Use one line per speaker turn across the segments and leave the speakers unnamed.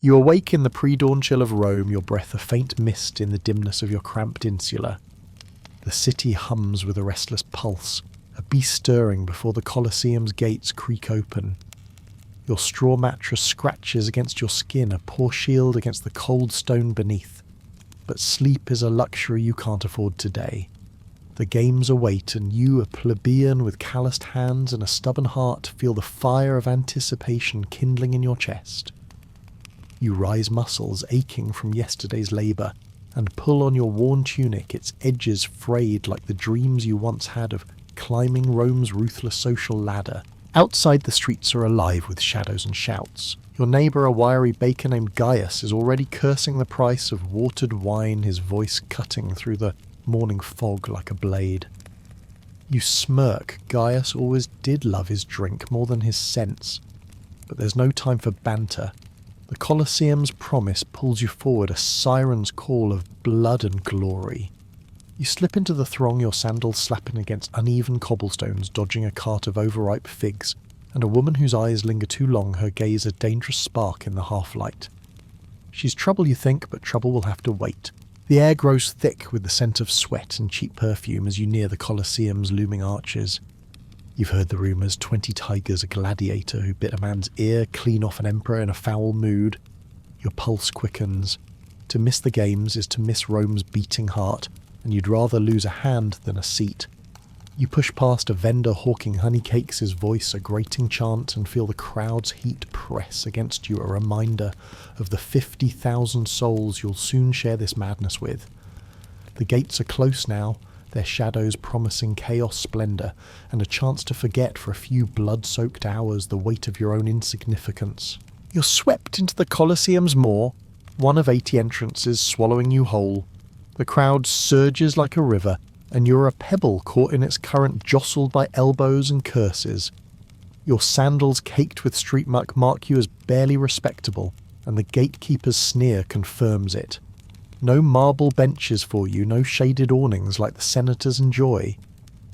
You awake in the pre-dawn chill of Rome, your breath a faint mist in the dimness of your cramped insula. The city hums with a restless pulse, a beast stirring before the Colosseum's gates creak open. Your straw mattress scratches against your skin, a poor shield against the cold stone beneath. But sleep is a luxury you can't afford today. The games await, and you, a plebeian with calloused hands and a stubborn heart, feel the fire of anticipation kindling in your chest. You rise muscles aching from yesterday's labour, and pull on your worn tunic, its edges frayed like the dreams you once had of climbing Rome's ruthless social ladder. Outside, the streets are alive with shadows and shouts. Your neighbour, a wiry baker named Gaius, is already cursing the price of watered wine, his voice cutting through the morning fog like a blade. You smirk. Gaius always did love his drink more than his sense. But there's no time for banter. The Colosseum's promise pulls you forward, a siren's call of blood and glory. You slip into the throng, your sandals slapping against uneven cobblestones, dodging a cart of overripe figs, and a woman whose eyes linger too long, her gaze a dangerous spark in the half-light. She's trouble, you think, but trouble will have to wait. The air grows thick with the scent of sweat and cheap perfume as you near the Colosseum's looming arches. You've heard the rumours, 20 tigers, a gladiator who bit a man's ear clean off an emperor in a foul mood. Your pulse quickens. To miss the games is to miss Rome's beating heart, and you'd rather lose a hand than a seat. You push past a vendor hawking honey cakes, his voice a grating chant, and feel the crowd's heat press against you, a reminder of the 50,000 souls you'll soon share this madness with. The gates are close now, their shadows promising chaos splendour, and a chance to forget for a few blood-soaked hours the weight of your own insignificance. You're swept into the Colosseum's maw, one of 80 entrances swallowing you whole. The crowd surges like a river, and you're a pebble caught in its current, jostled by elbows and curses. Your sandals caked with street muck mark you as barely respectable, and the gatekeeper's sneer confirms it. No marble benches for you, no shaded awnings like the senators enjoy.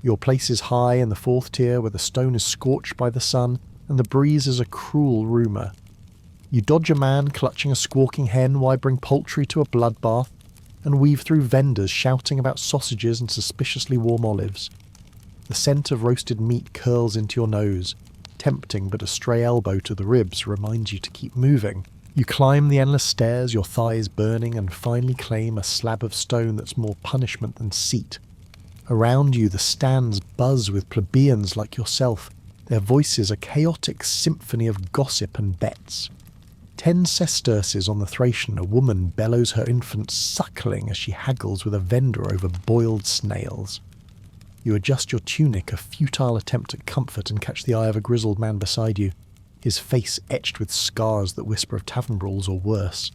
Your place is high in the 4th tier where the stone is scorched by the sun and the breeze is a cruel rumour. You dodge a man clutching a squawking hen, why bring poultry to a bloodbath, and weave through vendors shouting about sausages and suspiciously warm olives. The scent of roasted meat curls into your nose, tempting, but a stray elbow to the ribs reminds you to keep moving. You climb the endless stairs, your thighs burning, and finally claim a slab of stone that's more punishment than seat. Around you the stands buzz with plebeians like yourself, their voices a chaotic symphony of gossip and bets. 10 sesterces on the Thracian, a woman bellows her infant suckling as she haggles with a vendor over boiled snails. You adjust your tunic, a futile attempt at comfort, and catch the eye of a grizzled man beside you, his face etched with scars that whisper of tavern brawls or worse.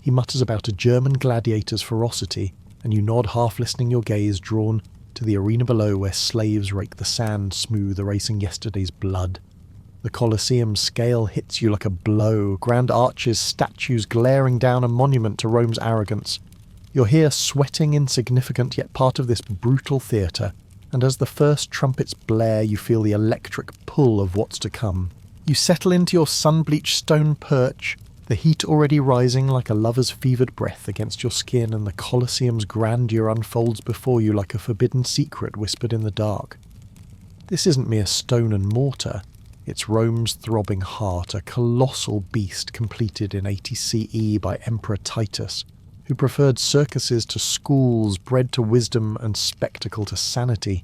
He mutters about a German gladiator's ferocity, and you nod, half listening, your gaze drawn to the arena below where slaves rake the sand smooth, erasing yesterday's blood. The Colosseum's scale hits you like a blow, grand arches, statues glaring down, a monument to Rome's arrogance. You're here sweating, insignificant, yet part of this brutal theatre, and as the first trumpets blare you feel the electric pull of what's to come. You settle into your sun-bleached stone perch, the heat already rising like a lover's fevered breath against your skin, and the Colosseum's grandeur unfolds before you like a forbidden secret whispered in the dark. This isn't mere stone and mortar. It's Rome's throbbing heart, a colossal beast completed in 80 CE by Emperor Titus, who preferred circuses to schools, bread to wisdom, and spectacle to sanity.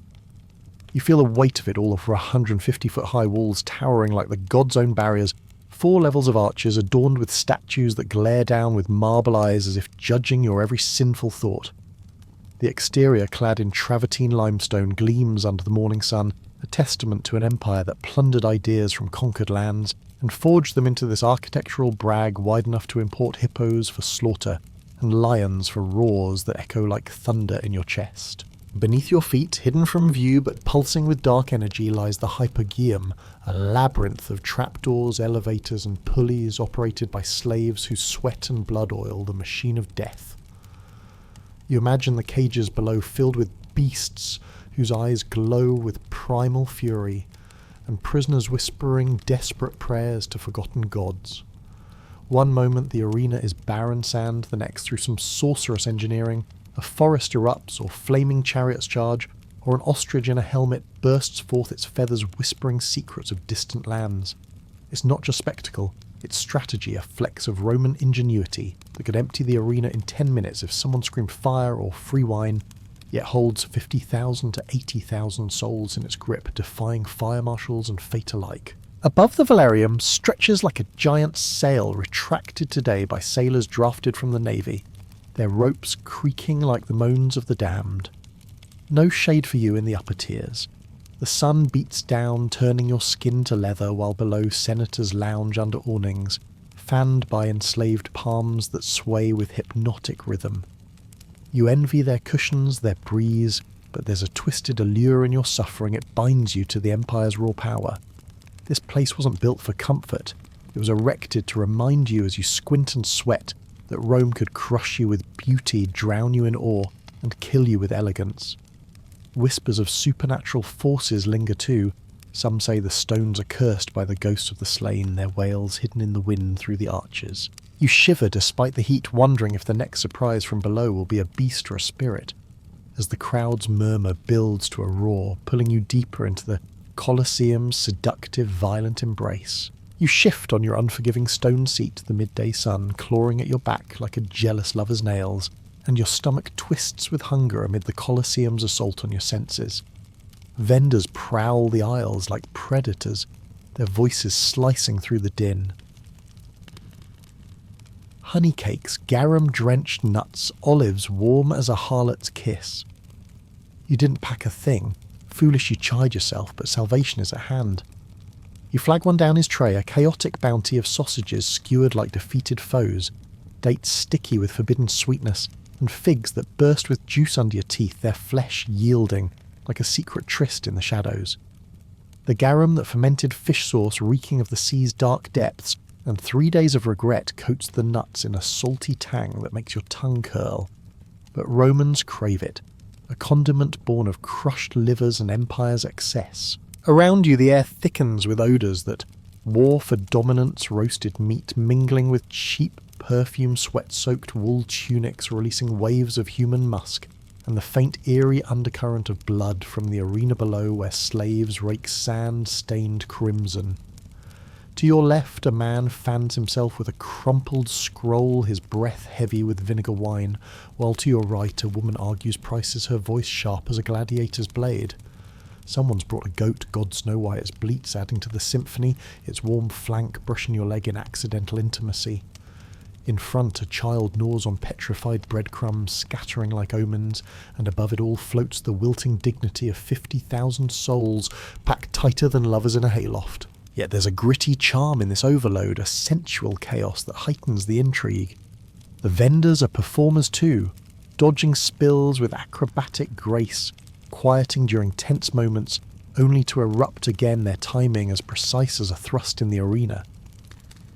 You feel the weight of it all over 150-foot-high walls towering like the god's own barriers, 4 levels of arches adorned with statues that glare down with marble eyes as if judging your every sinful thought. The exterior, clad in travertine limestone, gleams under the morning sun, a testament to an empire that plundered ideas from conquered lands and forged them into this architectural brag wide enough to import hippos for slaughter and lions for roars that echo like thunder in your chest. Beneath your feet, hidden from view but pulsing with dark energy, lies the Hypogeum, a labyrinth of trapdoors, elevators, and pulleys operated by slaves whose sweat and blood oil the machine of death. You imagine the cages below filled with beasts whose eyes glow with primal fury, and prisoners whispering desperate prayers to forgotten gods. One moment the arena is barren sand, the next through some sorcerous engineering, a forest erupts or flaming chariots charge, or an ostrich in a helmet bursts forth its feathers whispering secrets of distant lands. It's not just spectacle, it's strategy, a flex of Roman ingenuity that could empty the arena in 10 minutes if someone screamed fire or free wine, yet holds 50,000 to 80,000 souls in its grip, defying fire marshals and fate alike. Above the Valerium stretches like a giant sail retracted today by sailors drafted from the navy, their ropes creaking like the moans of the damned. No shade for you in the upper tiers. The sun beats down, turning your skin to leather, while below senators lounge under awnings, fanned by enslaved palms that sway with hypnotic rhythm. You envy their cushions, their breeze, but there's a twisted allure in your suffering. It binds you to the Empire's raw power. This place wasn't built for comfort. It was erected to remind you as you squint and sweat that Rome could crush you with beauty, drown you in awe, and kill you with elegance. Whispers of supernatural forces linger too. Some say the stones are cursed by the ghosts of the slain, their wails hidden in the wind through the arches. You shiver despite the heat, wondering if the next surprise from below will be a beast or a spirit, as the crowd's murmur builds to a roar, pulling you deeper into the Colosseum's seductive, violent embrace. You shift on your unforgiving stone seat, the midday sun clawing at your back like a jealous lover's nails, and your stomach twists with hunger amid the Colosseum's assault on your senses. Vendors prowl the aisles like predators, their voices slicing through the din. Honey cakes, garum-drenched nuts, olives warm as a harlot's kiss. You didn't pack a thing. Foolish you chide yourself, but salvation is at hand. You flag one down his tray, a chaotic bounty of sausages skewered like defeated foes, dates sticky with forbidden sweetness, and figs that burst with juice under your teeth, their flesh yielding like a secret tryst in the shadows. The garum that fermented fish sauce reeking of the sea's dark depths, and 3 days of regret coats the nuts in a salty tang that makes your tongue curl. But Romans crave it, a condiment born of crushed livers and empire's excess. Around you the air thickens with odours that war for dominance, roasted meat mingling with cheap perfume, sweat-soaked wool tunics releasing waves of human musk, and the faint eerie undercurrent of blood from the arena below where slaves rake sand stained crimson. To your left, a man fans himself with a crumpled scroll, his breath heavy with vinegar wine, while to your right a woman argues prices, her voice sharp as a gladiator's blade. Someone's brought a goat, gods know why its bleats adding to the symphony, its warm flank brushing your leg in accidental intimacy. In front, a child gnaws on petrified breadcrumbs, scattering like omens, and above it all floats the wilting dignity of 50,000 souls, packed tighter than lovers in a hayloft. Yet there's a gritty charm in this overload, a sensual chaos that heightens the intrigue. The vendors are performers too, dodging spills with acrobatic grace, quieting during tense moments, only to erupt again, their timing as precise as a thrust in the arena.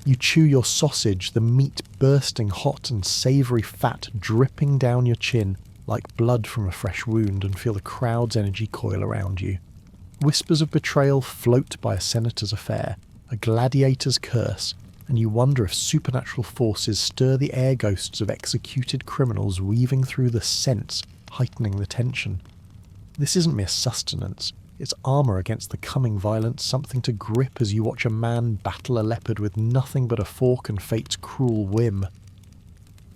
You chew your sausage, the meat bursting hot and savoury fat dripping down your chin like blood from a fresh wound, and feel the crowd's energy coil around you. Whispers of betrayal float by a senator's affair, a gladiator's curse, and you wonder if supernatural forces stir the air ghosts of executed criminals weaving through the sense, heightening the tension. This isn't mere sustenance. It's armour against the coming violence, something to grip as you watch a man battle a leopard with nothing but a fork and fate's cruel whim.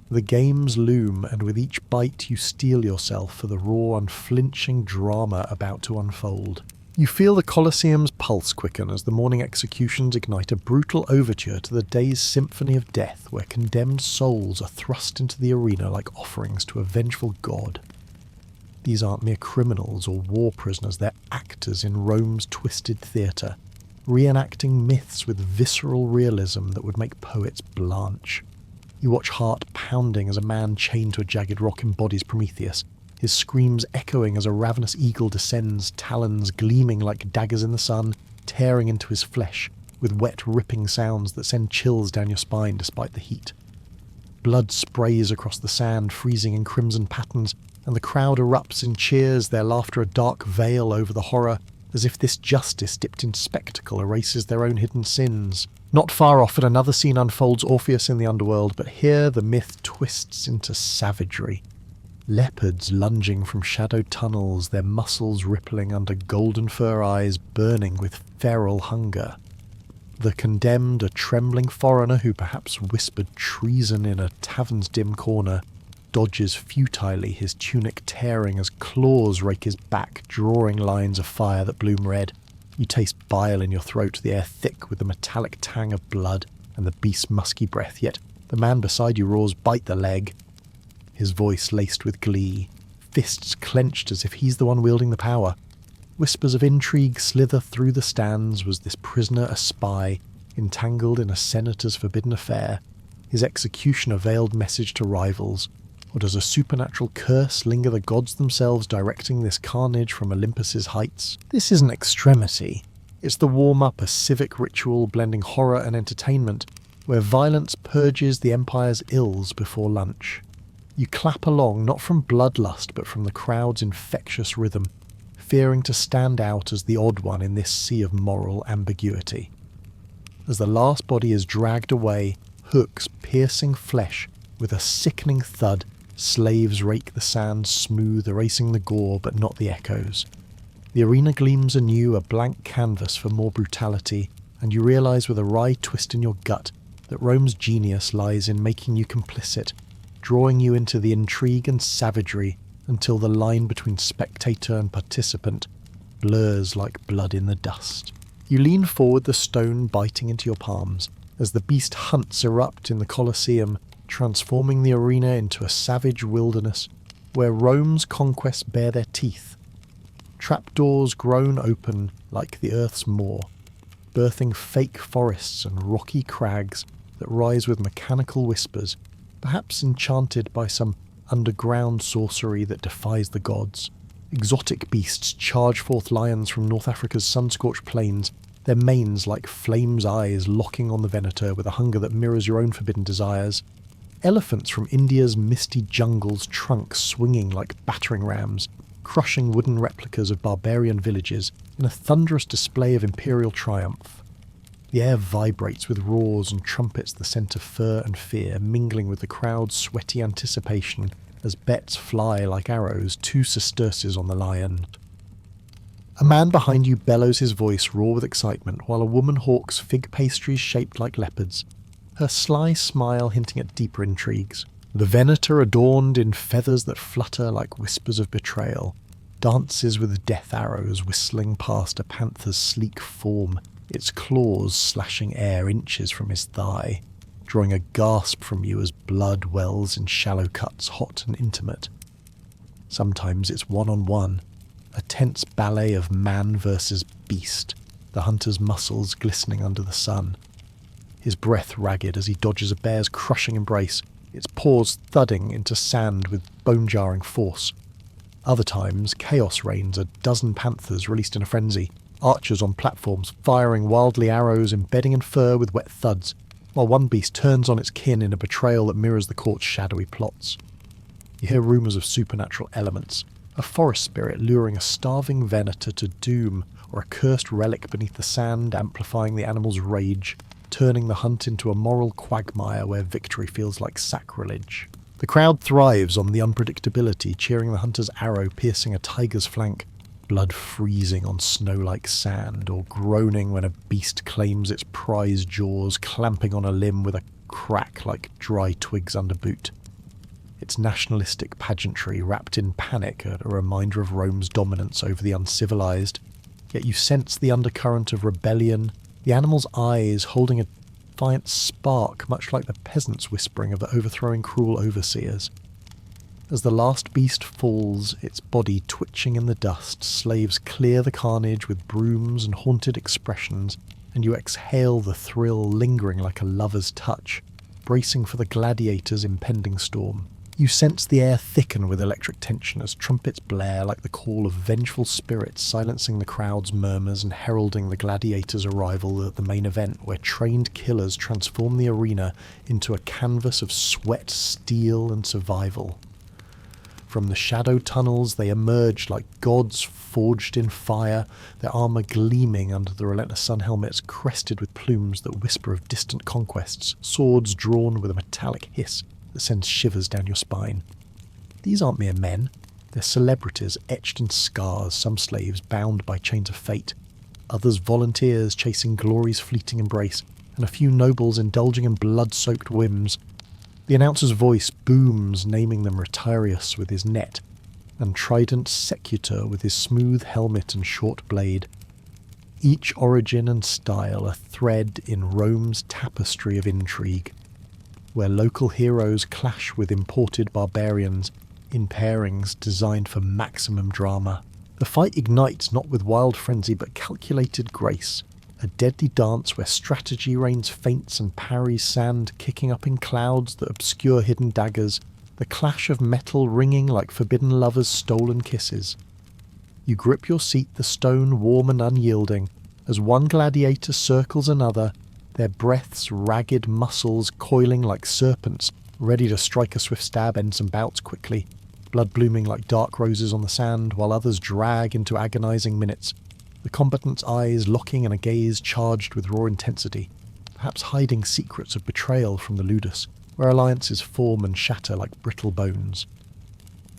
The games loom, and with each bite you steel yourself for the raw, unflinching drama about to unfold. You feel the Colosseum's pulse quicken as the morning executions ignite a brutal overture to the day's symphony of death, where condemned souls are thrust into the arena like offerings to a vengeful god. These aren't mere criminals or war prisoners, they're actors in Rome's twisted theatre, reenacting myths with visceral realism that would make poets blanch. You watch heart pounding as a man chained to a jagged rock embodies Prometheus, his screams echoing as a ravenous eagle descends, talons gleaming like daggers in the sun, tearing into his flesh, with wet ripping sounds that send chills down your spine despite the heat. Blood sprays across the sand, freezing in crimson patterns, and the crowd erupts in cheers, their laughter a dark veil over the horror, as if this justice dipped in spectacle erases their own hidden sins. Not far off, at another scene unfolds Orpheus in the underworld, but here the myth twists into savagery. Leopards lunging from shadowed tunnels, their muscles rippling under golden fur eyes burning with feral hunger. The condemned, a trembling foreigner who perhaps whispered treason in a tavern's dim corner, dodges futilely, his tunic tearing as claws rake his back, drawing lines of fire that bloom red. You taste bile in your throat, the air thick with the metallic tang of blood and the beast's musky breath, yet the man beside you roars, "Bite the leg!" His voice laced with glee, fists clenched as if he's the one wielding the power. Whispers of intrigue slither through the stands. Was this prisoner a spy, entangled in a senator's forbidden affair? His execution a veiled message to rivals? Or does a supernatural curse linger the gods themselves directing this carnage from Olympus's heights? This isn't extremity. It's the warm-up, a civic ritual blending horror and entertainment, where violence purges the empire's ills before lunch. You clap along, not from bloodlust, but from the crowd's infectious rhythm, fearing to stand out as the odd one in this sea of moral ambiguity. As the last body is dragged away, hooks piercing flesh with a sickening thud, slaves rake the sand smooth, erasing the gore but not the echoes. The arena gleams anew, a blank canvas for more brutality, and you realise with a wry twist in your gut that Rome's genius lies in making you complicit, drawing you into the intrigue and savagery until the line between spectator and participant blurs like blood in the dust. You lean forward, the stone biting into your palms, as the beast hunts erupt in the Colosseum, transforming the arena into a savage wilderness where Rome's conquests bare their teeth. Trapdoors groan open like the earth's maw, birthing fake forests and rocky crags that rise with mechanical whispers, perhaps enchanted by some underground sorcery that defies the gods. Exotic beasts charge forth, lions from North Africa's sun-scorched plains, their manes like flames' eyes locking on the Venator with a hunger that mirrors your own forbidden desires. Elephants from India's misty jungles, trunks swinging like battering rams, crushing wooden replicas of barbarian villages in a thunderous display of imperial triumph. The air vibrates with roars and trumpets, the scent of fur and fear, mingling with the crowd's sweaty anticipation as bets fly like arrows, 2 sesterces on the lion. A man behind you bellows his voice raw with excitement, while a woman hawks fig pastries shaped like leopards, her sly smile hinting at deeper intrigues. The Venator, adorned in feathers that flutter like whispers of betrayal, dances with death arrows whistling past a panther's sleek form, its claws slashing air inches from his thigh, drawing a gasp from you as blood wells in shallow cuts, hot and intimate. Sometimes it's one-on-one, a tense ballet of man versus beast, the hunter's muscles glistening under the sun. His breath ragged as he dodges a bear's crushing embrace, its paws thudding into sand with bone-jarring force. Other times, chaos reigns, a dozen panthers released in a frenzy, archers on platforms firing wildly arrows, embedding in fur with wet thuds, while one beast turns on its kin in a betrayal that mirrors the court's shadowy plots. You hear rumours of supernatural elements, a forest spirit luring a starving Venator to doom, or a cursed relic beneath the sand amplifying the animal's rage, turning the hunt into a moral quagmire where victory feels like sacrilege. The crowd thrives on the unpredictability, cheering the hunter's arrow piercing a tiger's flank, blood freezing on snow-like sand, or groaning when a beast claims its prize jaws, clamping on a limb with a crack like dry twigs under boot. Its nationalistic pageantry wrapped in panic, a reminder of Rome's dominance over the uncivilized, yet you sense the undercurrent of rebellion, the animal's eyes holding a defiant spark, much like the peasants' whispering of the overthrowing cruel overseers. As the last beast falls, its body twitching in the dust, slaves clear the carnage with brooms and haunted expressions, and you exhale the thrill lingering like a lover's touch, bracing for the gladiator's impending storm. You sense the air thicken with electric tension as trumpets blare like the call of vengeful spirits, silencing the crowd's murmurs and heralding the gladiator's arrival at the main event, where trained killers transform the arena into a canvas of sweat, steel, and survival. From the shadow tunnels they emerged like gods forged in fire, their armour gleaming under the relentless sun helmets crested with plumes that whisper of distant conquests, swords drawn with a metallic hiss that sends shivers down your spine. These aren't mere men, they're celebrities etched in scars, some slaves bound by chains of fate, others volunteers chasing glory's fleeting embrace, and a few nobles indulging in blood-soaked whims. The announcer's voice booms, naming them Retirius with his net, and Trident Secutor with his smooth helmet and short blade. Each origin and style a thread in Rome's tapestry of intrigue, where local heroes clash with imported barbarians in pairings designed for maximum drama. The fight ignites not with wild frenzy but calculated grace, a deadly dance where strategy rains feints and parries sand kicking up in clouds that obscure hidden daggers, the clash of metal ringing like forbidden lovers' stolen kisses. You grip your seat, the stone warm and unyielding, as one gladiator circles another, their breaths ragged muscles coiling like serpents, ready to strike a swift stab, end some bouts quickly, blood blooming like dark roses on the sand, while others drag into agonizing minutes, the combatants' eyes locking in a gaze charged with raw intensity, perhaps hiding secrets of betrayal from the ludus, where alliances form and shatter like brittle bones.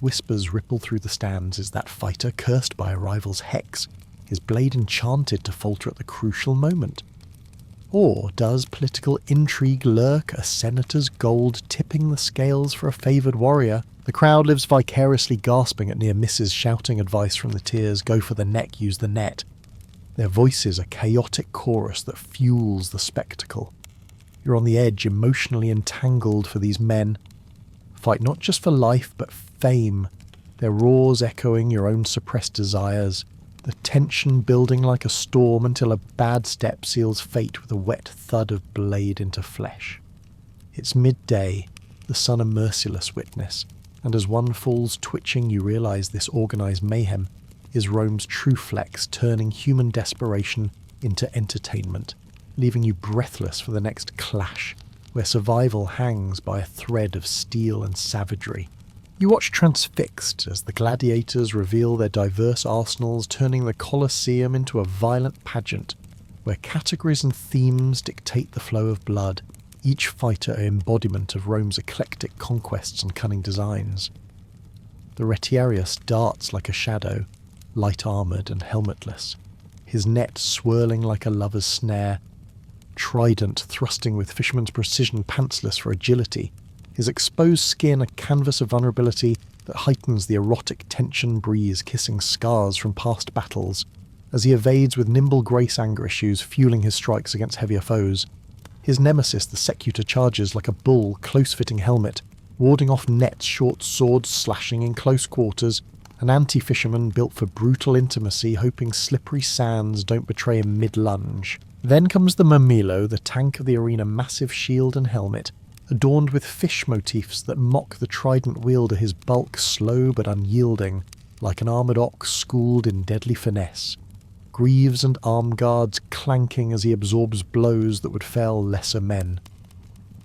Whispers ripple through the stands as that fighter, cursed by a rival's hex, his blade enchanted to falter at the crucial moment. Or does political intrigue lurk, a senator's gold tipping the scales for a favoured warrior? The crowd lives vicariously gasping at near misses, shouting advice from the tiers, go for the neck, use the net. Their voices a chaotic chorus that fuels the spectacle. You're on the edge, emotionally entangled for these men. Fight not just for life, but fame, their roars echoing your own suppressed desires, the tension building like a storm until a bad step seals fate with a wet thud of blade into flesh. It's midday, the sun a merciless witness, and as one falls twitching you realise this organised mayhem is Rome's true flex, turning human desperation into entertainment, leaving you breathless for the next clash, where survival hangs by a thread of steel and savagery. You watch transfixed as the gladiators reveal their diverse arsenals, turning the Colosseum into a violent pageant, where categories and themes dictate the flow of blood, each fighter an embodiment of Rome's eclectic conquests and cunning designs. The Retirius darts like a shadow, light-armoured and helmetless, his net swirling like a lover's snare, Trident thrusting with fisherman's precision pantsless for agility, his exposed skin a canvas of vulnerability that heightens the erotic tension breeze kissing scars from past battles, as he evades with nimble grace anger issues fueling his strikes against heavier foes. His nemesis, the Secutor, charges like a bull, close-fitting helmet, warding off nets, short swords slashing in close quarters, an anti-fisherman built for brutal intimacy, hoping slippery sands don't betray him mid-lunge. Then comes the Mamilo, the tank of the arena, massive shield and helmet, adorned with fish motifs that mock the trident wielder, his bulk slow but unyielding, like an armoured ox schooled in deadly finesse. Greaves and arm guards clanking as he absorbs blows that would fell lesser men.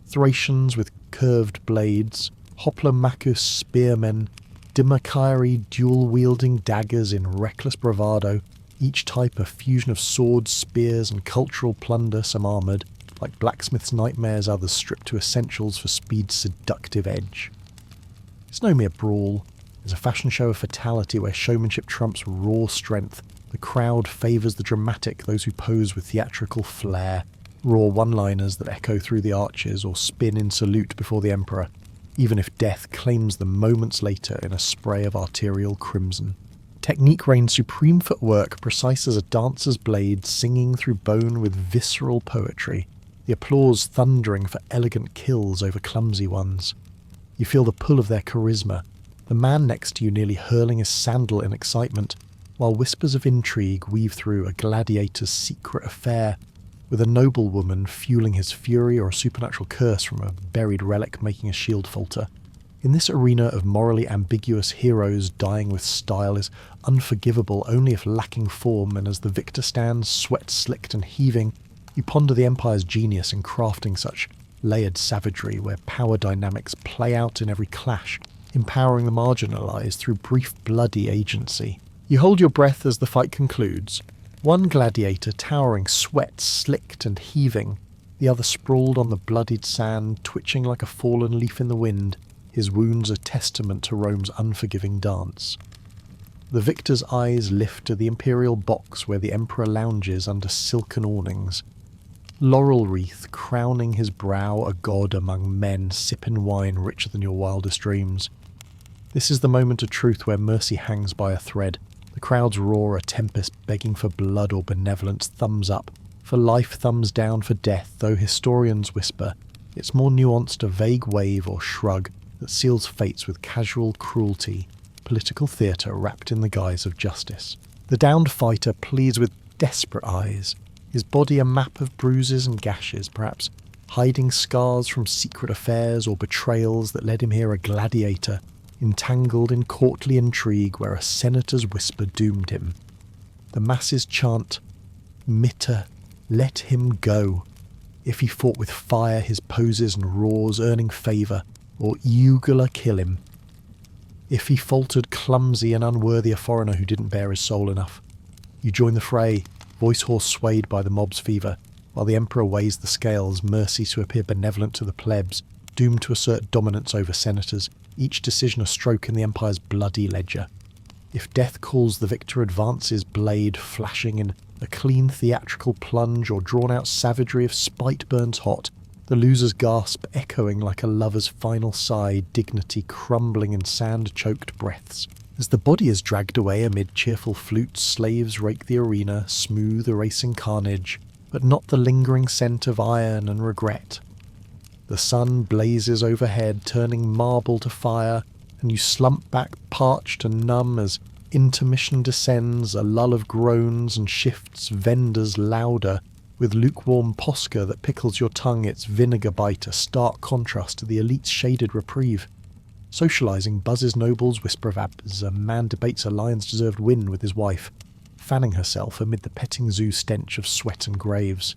Thracians with curved blades, Hoplomachus spearmen, Dimachiri dual-wielding daggers in reckless bravado, each type a fusion of swords, spears and cultural plunder, some armoured, like blacksmith's nightmares, others stripped to essentials for speed's seductive edge. It's no mere brawl, it's a fashion show of fatality where showmanship trumps raw strength. The crowd favours the dramatic, those who pose with theatrical flair, raw one-liners that echo through the arches or spin in salute before the emperor, even if death claims them moments later in a spray of arterial crimson. Technique reigns supreme footwork, precise as a dancer's blade, singing through bone with visceral poetry, the applause thundering for elegant kills over clumsy ones. You feel the pull of their charisma, the man next to you nearly hurling his sandal in excitement, while whispers of intrigue weave through a gladiator's secret affair, with a noblewoman fueling his fury or a supernatural curse from a buried relic making a shield falter. In this arena of morally ambiguous heroes, dying with style is unforgivable only if lacking form, and as the victor stands, sweat-slicked and heaving, you ponder the Empire's genius in crafting such layered savagery where power dynamics play out in every clash, empowering the marginalised through brief bloody agency. You hold your breath as the fight concludes, one gladiator towering, sweat slicked and heaving, the other sprawled on the bloodied sand, twitching like a fallen leaf in the wind, his wounds a testament to Rome's unforgiving dance. The victor's eyes lift to the imperial box where the emperor lounges under silken awnings, laurel wreath crowning his brow, a god among men sipping wine richer than your wildest dreams. This is the moment of truth where mercy hangs by a thread. The crowds roar a tempest begging for blood or benevolence, thumbs up, for life, thumbs down for death, though historians whisper it's more nuanced, a vague wave or shrug that seals fates with casual cruelty, political theatre wrapped in the guise of justice. The downed fighter pleads with desperate eyes, his body a map of bruises and gashes, perhaps hiding scars from secret affairs or betrayals that led him here, a gladiator, entangled in courtly intrigue where a senator's whisper doomed him. The masses chant, "Mitter, let him go." If he fought with fire, his poses and roars earning favour, or Eugula kill him. If he faltered, clumsy and unworthy, a foreigner who didn't bear his soul enough. You join the fray, voice hoarse swayed by the mob's fever, while the emperor weighs the scales, mercy to appear benevolent to the plebs, doomed to assert dominance over senators, each decision a stroke in the empire's bloody ledger. If death calls, the victor advances, blade flashing in a clean theatrical plunge or drawn-out savagery if spite burns hot, the loser's gasp echoing like a lover's final sigh, dignity crumbling in sand-choked breaths. As the body is dragged away amid cheerful flutes, slaves rake the arena, smooth erasing carnage, but not the lingering scent of iron and regret. The sun blazes overhead, turning marble to fire, and you slump back parched and numb as intermission descends, a lull of groans and shifts vendors louder, with lukewarm posca that pickles your tongue, its vinegar bite a stark contrast to the elite's shaded reprieve. Socialising buzzes nobles, whisper of abs, a man debates a lion's deserved win with his wife, fanning herself amid the petting zoo stench of sweat and graves.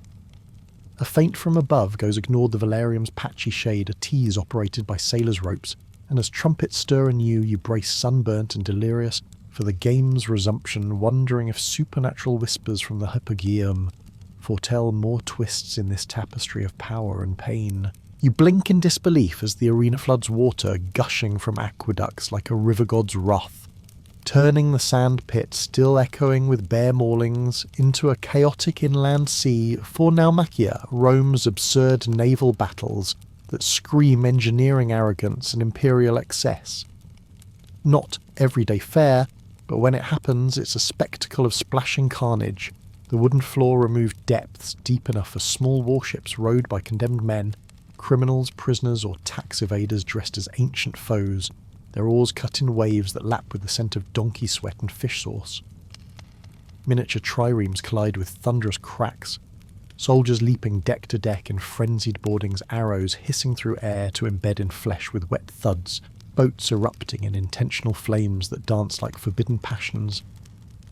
A feint from above goes ignored the Valerium's patchy shade, a tease operated by sailors' ropes, and as trumpets stir anew, you brace sunburnt and delirious for the game's resumption, wondering if supernatural whispers from the hypogeum foretell more twists in this tapestry of power and pain. You blink in disbelief as the arena floods water, gushing from aqueducts like a river god's wrath, turning the sand pit, still echoing with bare maulings, into a chaotic inland sea for Naumachia, Rome's absurd naval battles that scream engineering arrogance and imperial excess. Not everyday fare, but when it happens, it's a spectacle of splashing carnage, the wooden floor removed depths deep enough for small warships rowed by condemned men, criminals, prisoners, or tax evaders dressed as ancient foes, their oars cut in waves that lap with the scent of donkey sweat and fish sauce. Miniature triremes collide with thunderous cracks, soldiers leaping deck to deck in frenzied boardings, arrows hissing through air to embed in flesh with wet thuds, boats erupting in intentional flames that dance like forbidden passions,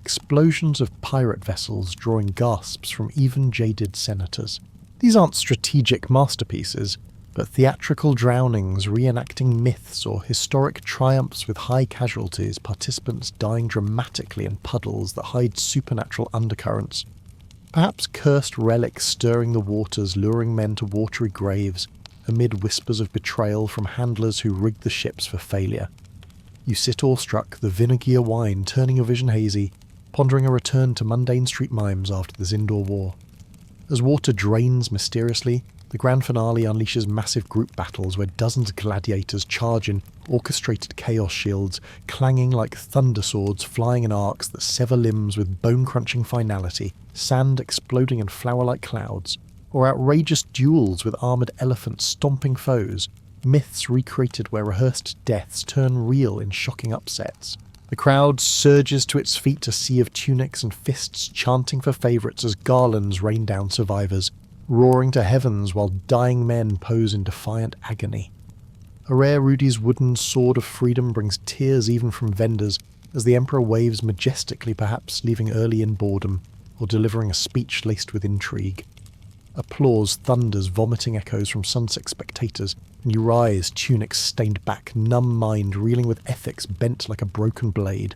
explosions of pirate vessels drawing gasps from even jaded senators. These aren't strategic masterpieces, but theatrical drownings reenacting myths or historic triumphs with high casualties, participants dying dramatically in puddles that hide supernatural undercurrents. Perhaps cursed relics stirring the waters, luring men to watery graves, amid whispers of betrayal from handlers who rigged the ships for failure. You sit awestruck, the vinegar wine turning your vision hazy, pondering a return to mundane street mimes after the Zindor War. As water drains mysteriously, the grand finale unleashes massive group battles where dozens of gladiators charge in orchestrated chaos shields, clanging like thunder swords flying in arcs that sever limbs with bone-crunching finality, sand exploding in flower-like clouds, or outrageous duels with armoured elephants stomping foes, myths recreated where rehearsed deaths turn real in shocking upsets. The crowd surges to its feet, a sea of tunics and fists chanting for favourites as garlands rain down survivors, roaring to heavens while dying men pose in defiant agony. A rare Rudy's wooden sword of freedom brings tears even from vendors as the Emperor waves majestically, perhaps leaving early in boredom or delivering a speech laced with intrigue. Applause thunders vomiting echoes from sunset spectators, and you rise, tunics stained back, numb mind reeling with ethics bent like a broken blade.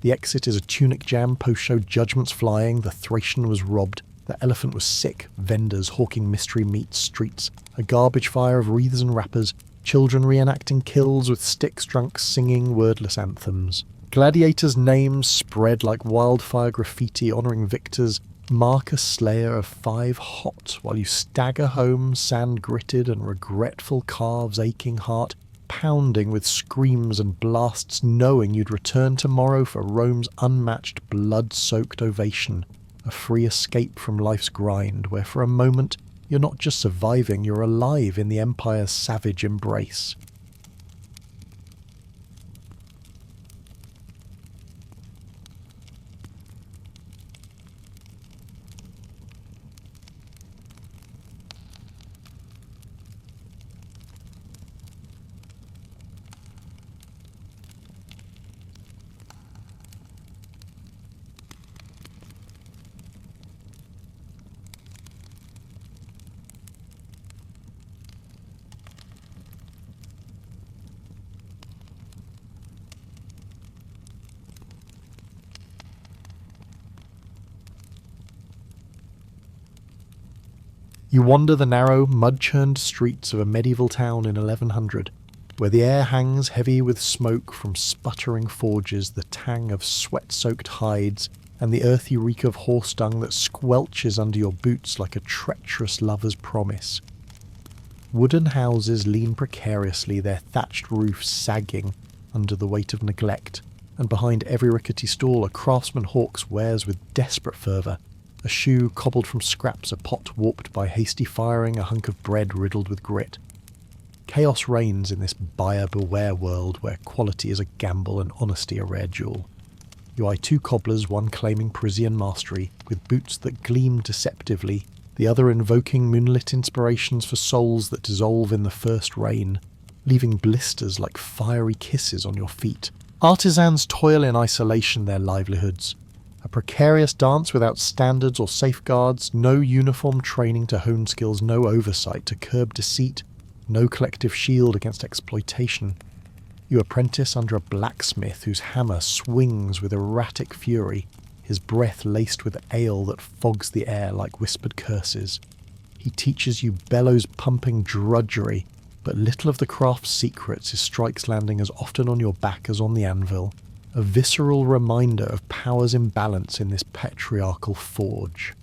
The exit is a tunic jam, post-show judgments flying, the Thracian was robbed, the elephant was sick, vendors hawking mystery meat streets, a garbage fire of wreaths and wrappers, children reenacting kills with sticks drunk singing wordless anthems. Gladiators' names spread like wildfire graffiti honouring victors, mark a slayer of 5 hot, while you stagger home, sand-gritted and regretful calves aching heart, pounding with screams and blasts, knowing you'd return tomorrow for Rome's unmatched blood-soaked ovation, a free escape from life's grind, where for a moment you're not just surviving, you're alive in the Empire's savage embrace. You wander the narrow, mud-churned streets of a medieval town in 1100, where the air hangs heavy with smoke from sputtering forges, the tang of sweat-soaked hides, and the earthy reek of horse dung that squelches under your boots like a treacherous lover's promise. Wooden houses lean precariously, their thatched roofs sagging under the weight of neglect, and behind every rickety stall a craftsman hawks wares with desperate fervour. A shoe cobbled from scraps, a pot warped by hasty firing, a hunk of bread riddled with grit. Chaos reigns in this buyer-beware world where quality is a gamble and honesty a rare jewel. You eye 2 cobblers, one claiming Parisian mastery, with boots that gleam deceptively, the other invoking moonlit inspirations for souls that dissolve in the first rain, leaving blisters like fiery kisses on your feet. Artisans toil in isolation their livelihoods. A precarious dance without standards or safeguards, no uniform training to hone skills, no oversight to curb deceit, no collective shield against exploitation. You apprentice under a blacksmith whose hammer swings with erratic fury, his breath laced with ale that fogs the air like whispered curses. He teaches you bellows-pumping drudgery, but little of the craft's secrets, his strikes landing as often on your back as on the anvil. A visceral reminder of power's imbalance in this patriarchal forge.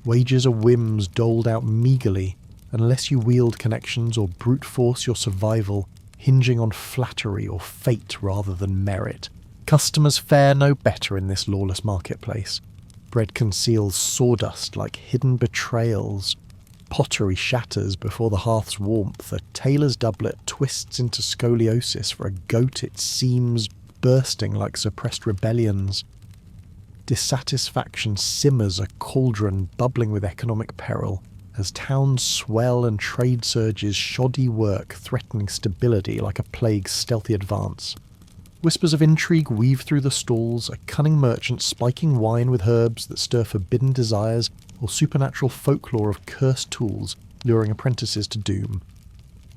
Wages are whims doled out meagerly, unless you wield connections or brute force your survival, hinging on flattery or fate rather than merit. Customers fare no better in this lawless marketplace. Bread conceals sawdust like hidden betrayals. Pottery shatters before the hearth's warmth. A tailor's doublet twists into scoliosis for a goat it seems bursting like suppressed rebellions. Dissatisfaction simmers a cauldron bubbling with economic peril, as towns swell and trade surges shoddy work threatening stability like a plague's stealthy advance. Whispers of intrigue weave through the stalls, a cunning merchant spiking wine with herbs that stir forbidden desires, or supernatural folklore of cursed tools luring apprentices to doom.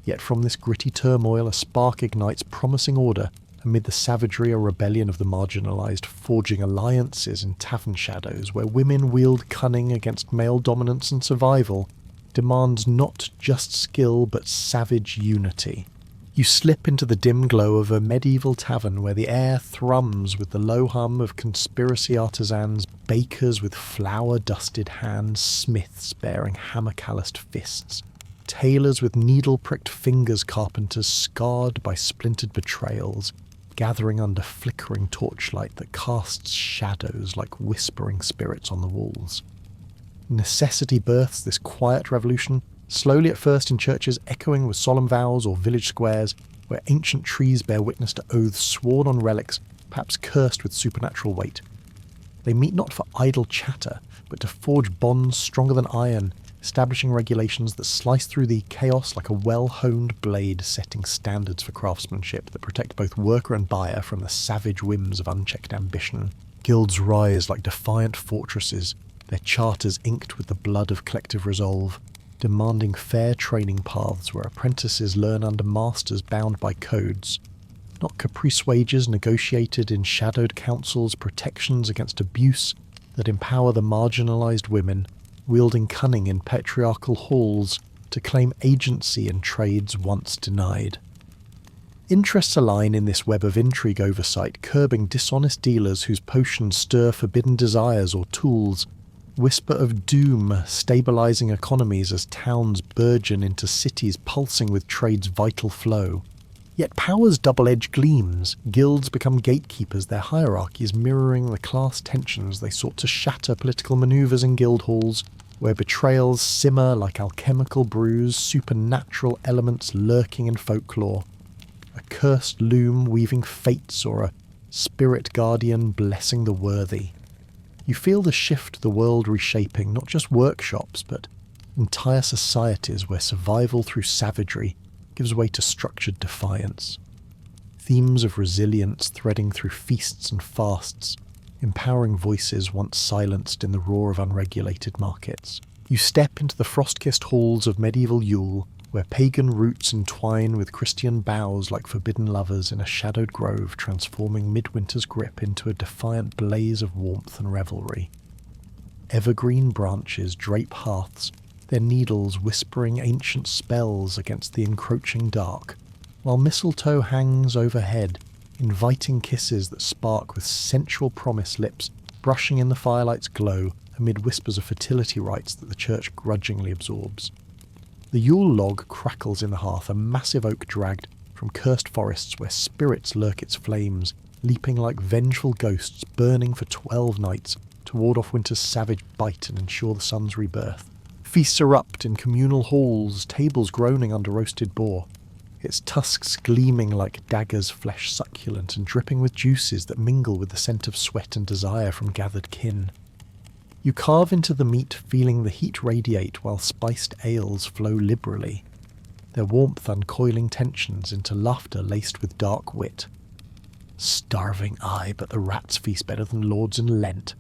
Yet from this gritty turmoil a spark ignites promising order. Amid the savagery or rebellion of the marginalised, forging alliances in tavern shadows where women wield cunning against male dominance and survival, demands not just skill but savage unity. You slip into the dim glow of a medieval tavern where the air thrums with the low hum of conspiracy artisans, bakers with flour-dusted hands, smiths bearing hammer-calloused fists, tailors with needle-pricked fingers, carpenters scarred by splintered betrayals, gathering under flickering torchlight that casts shadows like whispering spirits on the walls. Necessity births this quiet revolution, slowly at first in churches echoing with solemn vows or village squares where ancient trees bear witness to oaths sworn on relics, perhaps cursed with supernatural weight. They meet not for idle chatter, but to forge bonds stronger than iron, establishing regulations that slice through the chaos like a well-honed blade, setting standards for craftsmanship that protect both worker and buyer from the savage whims of unchecked ambition. Guilds rise like defiant fortresses, their charters inked with the blood of collective resolve, demanding fair training paths where apprentices learn under masters bound by codes, not caprice wages negotiated in shadowed councils, protections against abuse that empower the marginalised women, wielding cunning in patriarchal halls to claim agency in trades once denied. Interests align in this web of intrigue oversight, curbing dishonest dealers whose potions stir forbidden desires or tools, whisper of doom stabilising economies as towns burgeon into cities pulsing with trade's vital flow. Yet power's double-edged gleams, guilds become gatekeepers, their hierarchies mirroring the class tensions they sought to shatter political manoeuvres in guild halls, where betrayals simmer like alchemical brews, supernatural elements lurking in folklore. A cursed loom weaving fates or a spirit guardian blessing the worthy. You feel the shift the world reshaping, not just workshops, but entire societies where survival through savagery gives way to structured defiance. Themes of resilience threading through feasts and fasts, empowering voices once silenced in the roar of unregulated markets. You step into the frost-kissed halls of medieval Yule, where pagan roots entwine with Christian boughs like forbidden lovers in a shadowed grove, transforming midwinter's grip into a defiant blaze of warmth and revelry. Evergreen branches drape hearths, their needles whispering ancient spells against the encroaching dark, while mistletoe hangs overhead, inviting kisses that spark with sensual promise lips, brushing in the firelight's glow amid whispers of fertility rites that the church grudgingly absorbs. The Yule log crackles in the hearth, a massive oak dragged from cursed forests where spirits lurk its flames, leaping like vengeful ghosts burning for 12 nights to ward off winter's savage bite and ensure the sun's rebirth. Feasts erupt in communal halls, tables groaning under roasted boar, its tusks gleaming like daggers, flesh succulent and dripping with juices that mingle with the scent of sweat and desire from gathered kin. You carve into the meat, feeling the heat radiate while spiced ales flow liberally, their warmth uncoiling tensions into laughter laced with dark wit. Starving, aye, but the rats feast better than lords in Lent.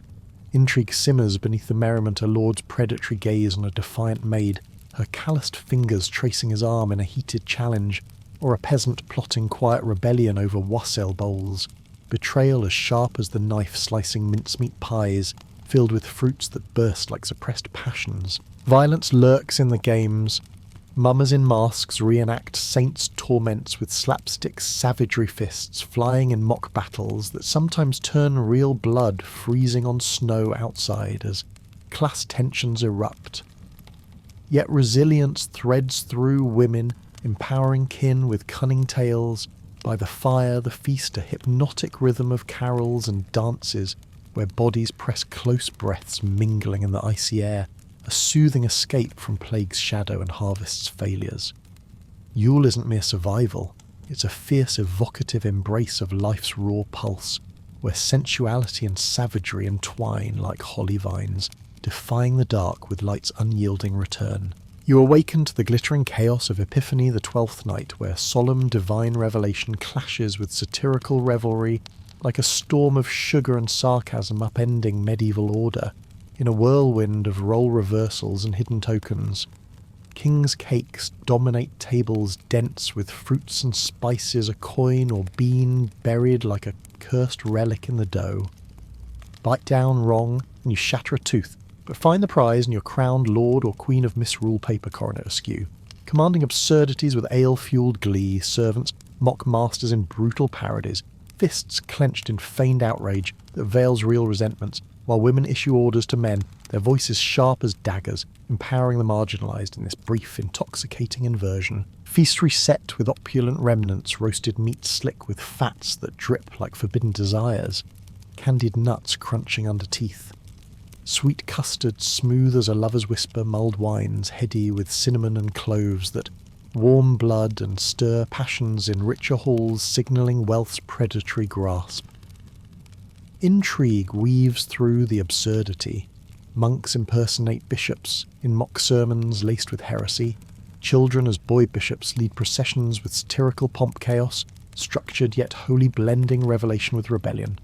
Intrigue simmers beneath the merriment, a lord's predatory gaze on a defiant maid, her calloused fingers tracing his arm in a heated challenge, or a peasant plotting quiet rebellion over wassail bowls, betrayal as sharp as the knife slicing mincemeat pies, filled with fruits that burst like suppressed passions. Violence lurks in the games. Mummers in masks reenact saints' torments with slapstick savagery fists flying in mock battles that sometimes turn real blood freezing on snow outside as class tensions erupt. Yet resilience threads through women, empowering kin with cunning tales. By the fire, the feast, a hypnotic rhythm of carols and dances where bodies press close breaths mingling in the icy air, a soothing escape from plague's shadow and harvest's failures. Yule isn't mere survival, it's a fierce evocative embrace of life's raw pulse, where sensuality and savagery entwine like holly vines, defying the dark with light's unyielding return. You awaken to the glittering chaos of Epiphany the 12th night, where solemn divine revelation clashes with satirical revelry like a storm of sugar and sarcasm upending medieval order, in a whirlwind of role reversals and hidden tokens. King's cakes dominate tables dense with fruits and spices, a coin or bean buried like a cursed relic in the dough. Bite down wrong, and you shatter a tooth, but find the prize and you're crowned Lord or Queen of Misrule paper coronet askew, commanding absurdities with ale-fueled glee, servants mock masters in brutal parodies, fists clenched in feigned outrage that veils real resentments, while women issue orders to men, their voices sharp as daggers, empowering the marginalised in this brief, intoxicating inversion. Feast reset with opulent remnants, roasted meat slick with fats that drip like forbidden desires, candied nuts crunching under teeth. Sweet custard smooth as a lover's whisper, mulled wines heady with cinnamon and cloves that warm blood and stir passions in richer halls, signalling wealth's predatory grasp. Intrigue weaves through the absurdity. Monks impersonate bishops in mock sermons laced with heresy. Children as boy bishops lead processions with satirical pomp chaos, structured yet wholly blending revelation with rebellion.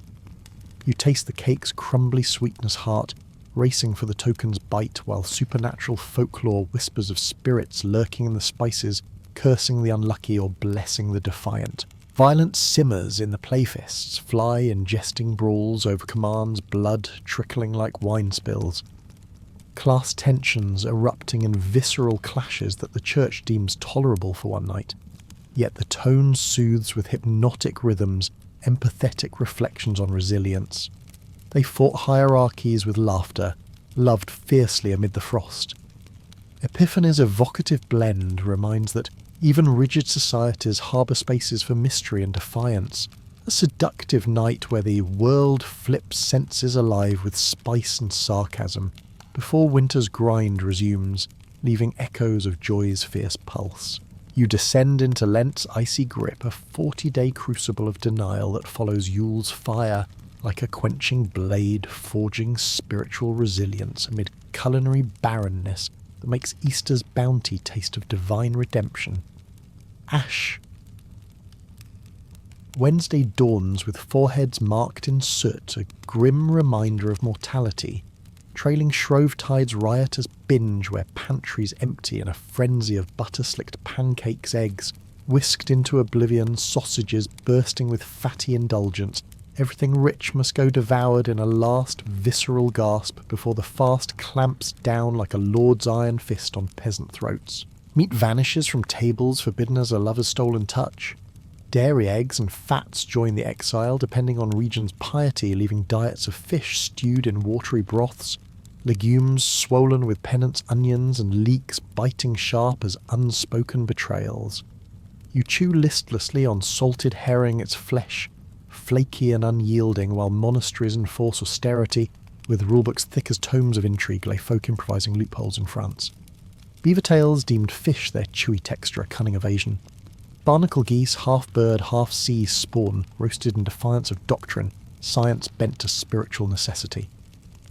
You taste the cake's crumbly sweetness heart, racing for the token's bite while supernatural folklore whispers of spirits lurking in the spices, cursing the unlucky or blessing the defiant. Violence simmers in the playfists, fly in jesting brawls over commands, blood trickling like wine spills. Class tensions erupting in visceral clashes that the church deems tolerable for one night. Yet the tone soothes with hypnotic rhythms, empathetic reflections on resilience. They fought hierarchies with laughter, loved fiercely amid the frost. Epiphany's evocative blend reminds that even rigid societies harbour spaces for mystery and defiance, a seductive night where the world flips senses alive with spice and sarcasm, before winter's grind resumes, leaving echoes of joy's fierce pulse. You descend into Lent's icy grip, a 40-day crucible of denial that follows Yule's fire, like a quenching blade forging spiritual resilience amid culinary barrenness that makes Easter's bounty taste of divine redemption. Ash. Wednesday dawns with foreheads marked in soot, a grim reminder of mortality, trailing Shrovetide's riotous binge where pantries empty in a frenzy of butter-slicked pancakes, eggs, whisked into oblivion, sausages bursting with fatty indulgence. Everything rich must go devoured in a last visceral gasp before the fast clamps down like a lord's iron fist on peasant throats. Meat vanishes from tables forbidden as a lover's stolen touch. Dairy eggs and fats join the exile, depending on region's piety, leaving diets of fish stewed in watery broths, legumes swollen with penance onions, and leeks biting sharp as unspoken betrayals. You chew listlessly on salted herring, its flesh flaky and unyielding, while monasteries enforce austerity, with rulebooks thick as tomes of intrigue lay folk improvising loopholes in France. Beaver tails deemed fish their chewy texture a cunning evasion. Barnacle geese, half bird, half sea spawn, roasted in defiance of doctrine, science bent to spiritual necessity.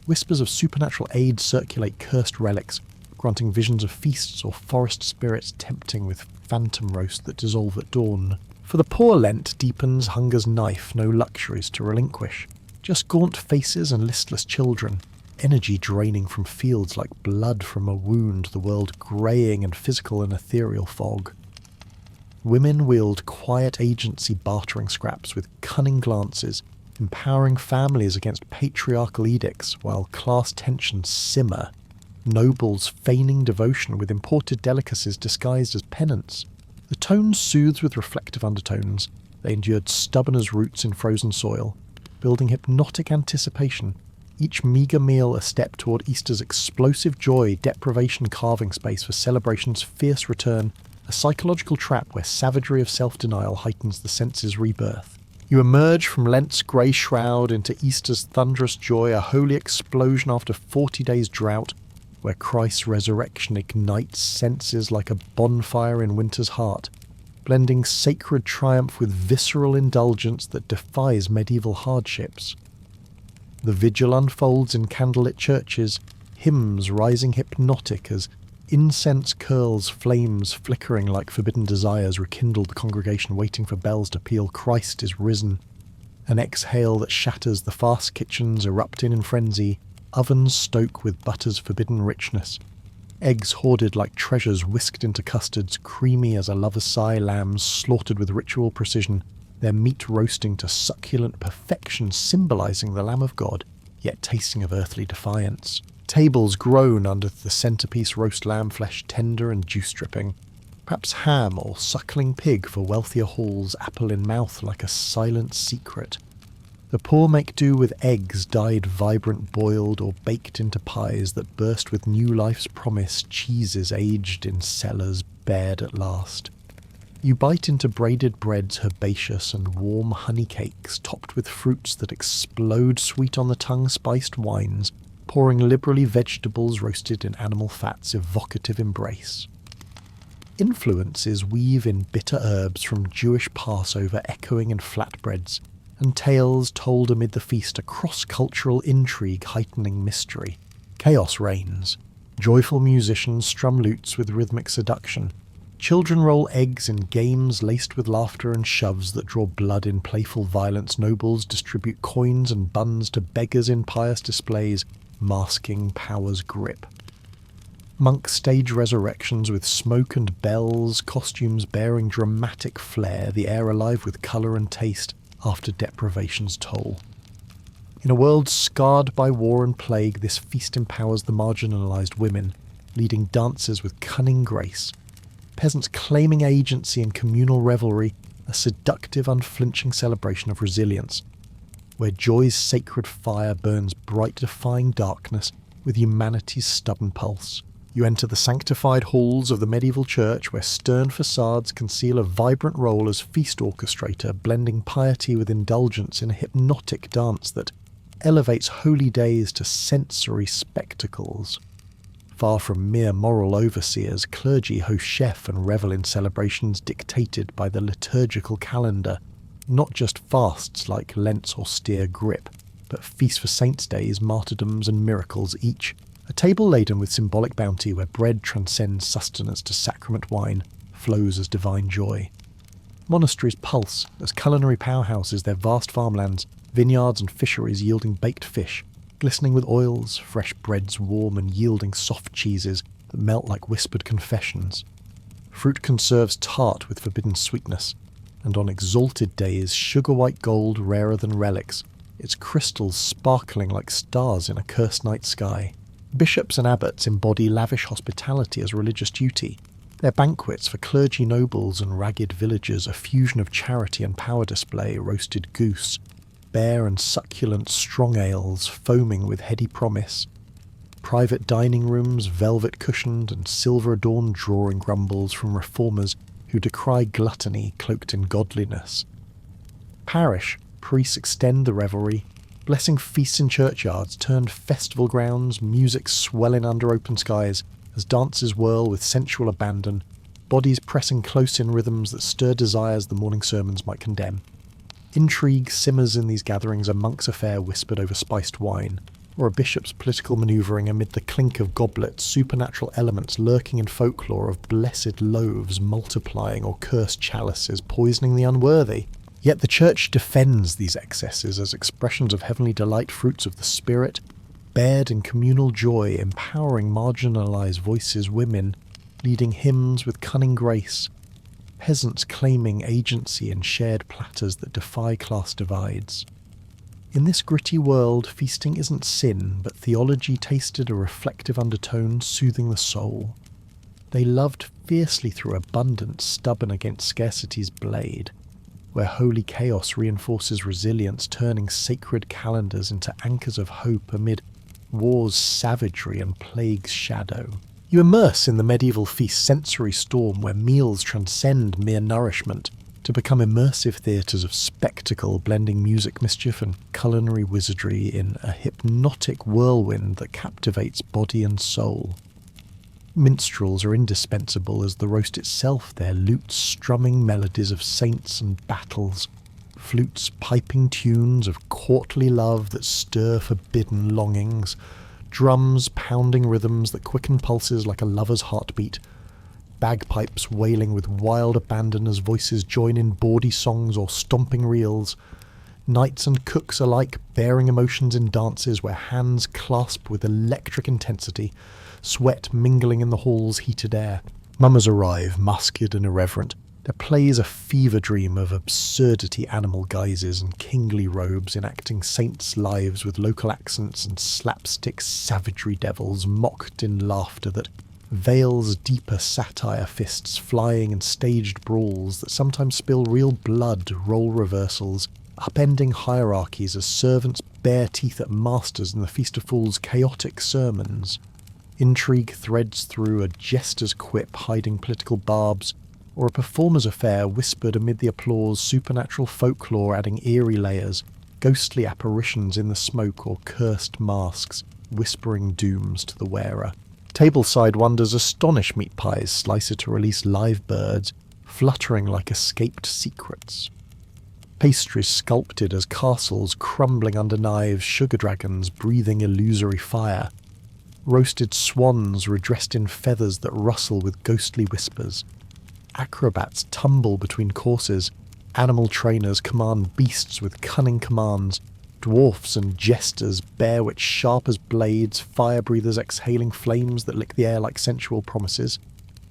Whispers of supernatural aid circulate cursed relics, granting visions of feasts or forest spirits tempting with phantom roast that dissolve at dawn. For the poor Lent deepens hunger's knife, no luxuries to relinquish, just gaunt faces and listless children, energy draining from fields like blood from a wound, the world greying and physical in ethereal fog. Women wield quiet agency bartering scraps with cunning glances, empowering families against patriarchal edicts while class tensions simmer, nobles feigning devotion with imported delicacies disguised as penance. The tone soothes with reflective undertones. They endured stubborn as roots in frozen soil, building hypnotic anticipation, each meagre meal a step toward Easter's explosive joy, deprivation carving space for celebration's fierce return, a psychological trap where savagery of self-denial heightens the senses' rebirth. You emerge from Lent's grey shroud into Easter's thunderous joy, a holy explosion after 40 days' drought, where Christ's resurrection ignites senses like a bonfire in winter's heart, blending sacred triumph with visceral indulgence that defies medieval hardships. The vigil unfolds in candlelit churches, hymns rising hypnotic as incense curls, flames flickering like forbidden desires rekindle the congregation waiting for bells to peal. Christ is risen. An exhale that shatters the fast kitchens erupting in frenzy, ovens stoke with butter's forbidden richness, eggs hoarded like treasures whisked into custards, creamy as a lover's sigh, lambs slaughtered with ritual precision, their meat roasting to succulent perfection, symbolizing the Lamb of God, yet tasting of earthly defiance. Tables groan under the centerpiece roast lamb flesh tender and juice-dripping, perhaps ham or suckling pig for wealthier halls, apple in mouth like a silent secret. The poor make do with eggs dyed vibrant boiled or baked into pies that burst with new life's promise, cheeses aged in cellars bared at last. You bite into braided breads herbaceous and warm honey cakes topped with fruits that explode sweet on the tongue, spiced wines, pouring liberally vegetables roasted in animal fats, evocative embrace. Influences weave in bitter herbs from Jewish Passover echoing in flatbreads, and tales told amid the feast, a cross-cultural intrigue heightening mystery. Chaos reigns. Joyful musicians strum lutes with rhythmic seduction. Children roll eggs in games laced with laughter and shoves that draw blood in playful violence. Nobles distribute coins and buns to beggars in pious displays. masking power's grip. Monks stage resurrections with smoke and bells, costumes bearing dramatic flair, the air alive with colour and taste after deprivation's toll. In a world scarred by war and plague, this feast empowers the marginalised women, leading dances with cunning grace. Peasants claiming agency in communal revelry, a seductive, unflinching celebration of resilience, where joy's sacred fire burns bright, defying darkness with humanity's stubborn pulse. You enter the sanctified halls of the medieval church, where stern facades conceal a vibrant role as feast orchestrator, blending piety with indulgence in a hypnotic dance that elevates holy days to sensory spectacles. Far from mere moral overseers, clergy host chef and revel in celebrations dictated by the liturgical calendar, not just fasts like Lent's austere grip, but feasts for saints' days, martyrdoms and miracles, each a table laden with symbolic bounty, where bread transcends sustenance to sacrament wine flows as divine joy. Monasteries pulse as culinary powerhouses, their vast farmlands, vineyards and fisheries yielding baked fish, glistening with oils, fresh breads warm and yielding soft cheeses that melt like whispered confessions. Fruit conserves tart with forbidden sweetness, and on exalted days sugar-white gold rarer than relics, its crystals sparkling like stars in a cursed night sky. Bishops and abbots embody lavish hospitality as religious duty, their banquets for clergy nobles and ragged villagers a fusion of charity and power display, roasted goose, bare and succulent strong ales foaming with heady promise, private dining rooms velvet cushioned and silver adorned drawing grumbles from reformers who decry gluttony cloaked in godliness. Parish priests extend the revelry, blessing feasts in churchyards turned festival grounds, music swelling under open skies as dances whirl with sensual abandon, bodies pressing close in rhythms that stir desires the morning sermons might condemn. Intrigue simmers in these gatherings, a monk's affair whispered over spiced wine, or a bishop's political manoeuvring amid the clink of goblets, supernatural elements lurking in folklore of blessed loaves multiplying or cursed chalices poisoning the unworthy. Yet the Church defends these excesses as expressions of heavenly delight, fruits of the Spirit, bared in communal joy, empowering marginalised voices, women, leading hymns with cunning grace, peasants claiming agency in shared platters that defy class divides. In this gritty world, feasting isn't sin, but theology tasted a reflective undertone, soothing the soul. They loved fiercely through abundance, stubborn against scarcity's blade, where holy chaos reinforces resilience, turning sacred calendars into anchors of hope amid war's savagery and plague's shadow. You immerse in the medieval feast sensory storm where meals transcend mere nourishment to become immersive theatres of spectacle, blending music, mischief and culinary wizardry in a hypnotic whirlwind that captivates body and soul. Minstrels are indispensable as the roast itself, their lutes strumming melodies of saints and battles, flutes piping tunes of courtly love that stir forbidden longings, drums pounding rhythms that quicken pulses like a lover's heartbeat, bagpipes wailing with wild abandon as voices join in bawdy songs or stomping reels, knights and cooks alike bearing emotions in dances where hands clasp with electric intensity, sweat mingling in the hall's heated air. Mummers arrive, masked and irreverent. Their plays a fever dream of absurdity, animal guises and kingly robes, enacting saints' lives with local accents and slapstick savagery devils mocked in laughter that veils deeper satire, fists flying in staged brawls that sometimes spill real blood, role reversals, upending hierarchies as servants bare teeth at masters in the Feast of Fools' chaotic sermons. Intrigue threads through a jester's quip hiding political barbs, or a performer's affair whispered amid the applause, supernatural folklore adding eerie layers, ghostly apparitions in the smoke or cursed masks whispering dooms to the wearer. Tableside wonders astonish meat pies, slicer to release live birds, fluttering like escaped secrets. Pastries sculpted as castles crumbling under knives, sugar dragons breathing illusory fire, roasted swans redressed in feathers that rustle with ghostly whispers. Acrobats tumble between courses, animal trainers command beasts with cunning commands, Dwarfs and jesters bear wits sharp as blades, fire-breathers exhaling flames that lick the air like sensual promises.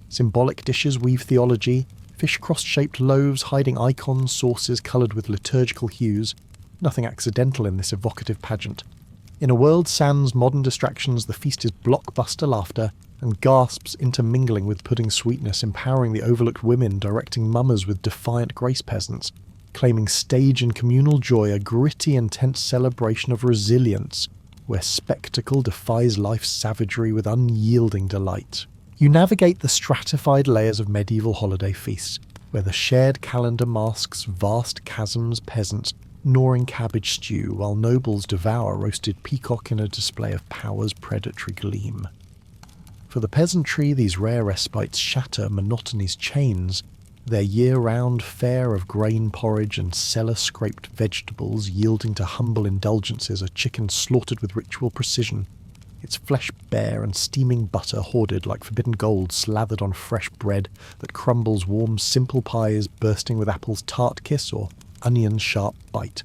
Symbolic dishes weave theology, fish cross-shaped loaves hiding icons, sauces coloured with liturgical hues. Nothing accidental in this evocative pageant. In a world sans modern distractions, the feast is blockbuster laughter and gasps intermingling with pudding sweetness, empowering the overlooked women, directing mummers with defiant grace peasants, claiming stage and communal joy, a gritty, intense celebration of resilience, where spectacle defies life's savagery with unyielding delight. You navigate the stratified layers of medieval holiday feasts, where the shared calendar masks vast chasms, peasants gnawing cabbage stew, while nobles devour roasted peacock in a display of power's predatory gleam. For the peasantry, these rare respites shatter monotony's chains, their year-round fare of grain porridge and cellar-scraped vegetables yielding to humble indulgences a chicken slaughtered with ritual precision, its flesh bare and steaming butter hoarded like forbidden gold slathered on fresh bread that crumbles warm simple pies bursting with apple's tart kiss or onion's sharp bite.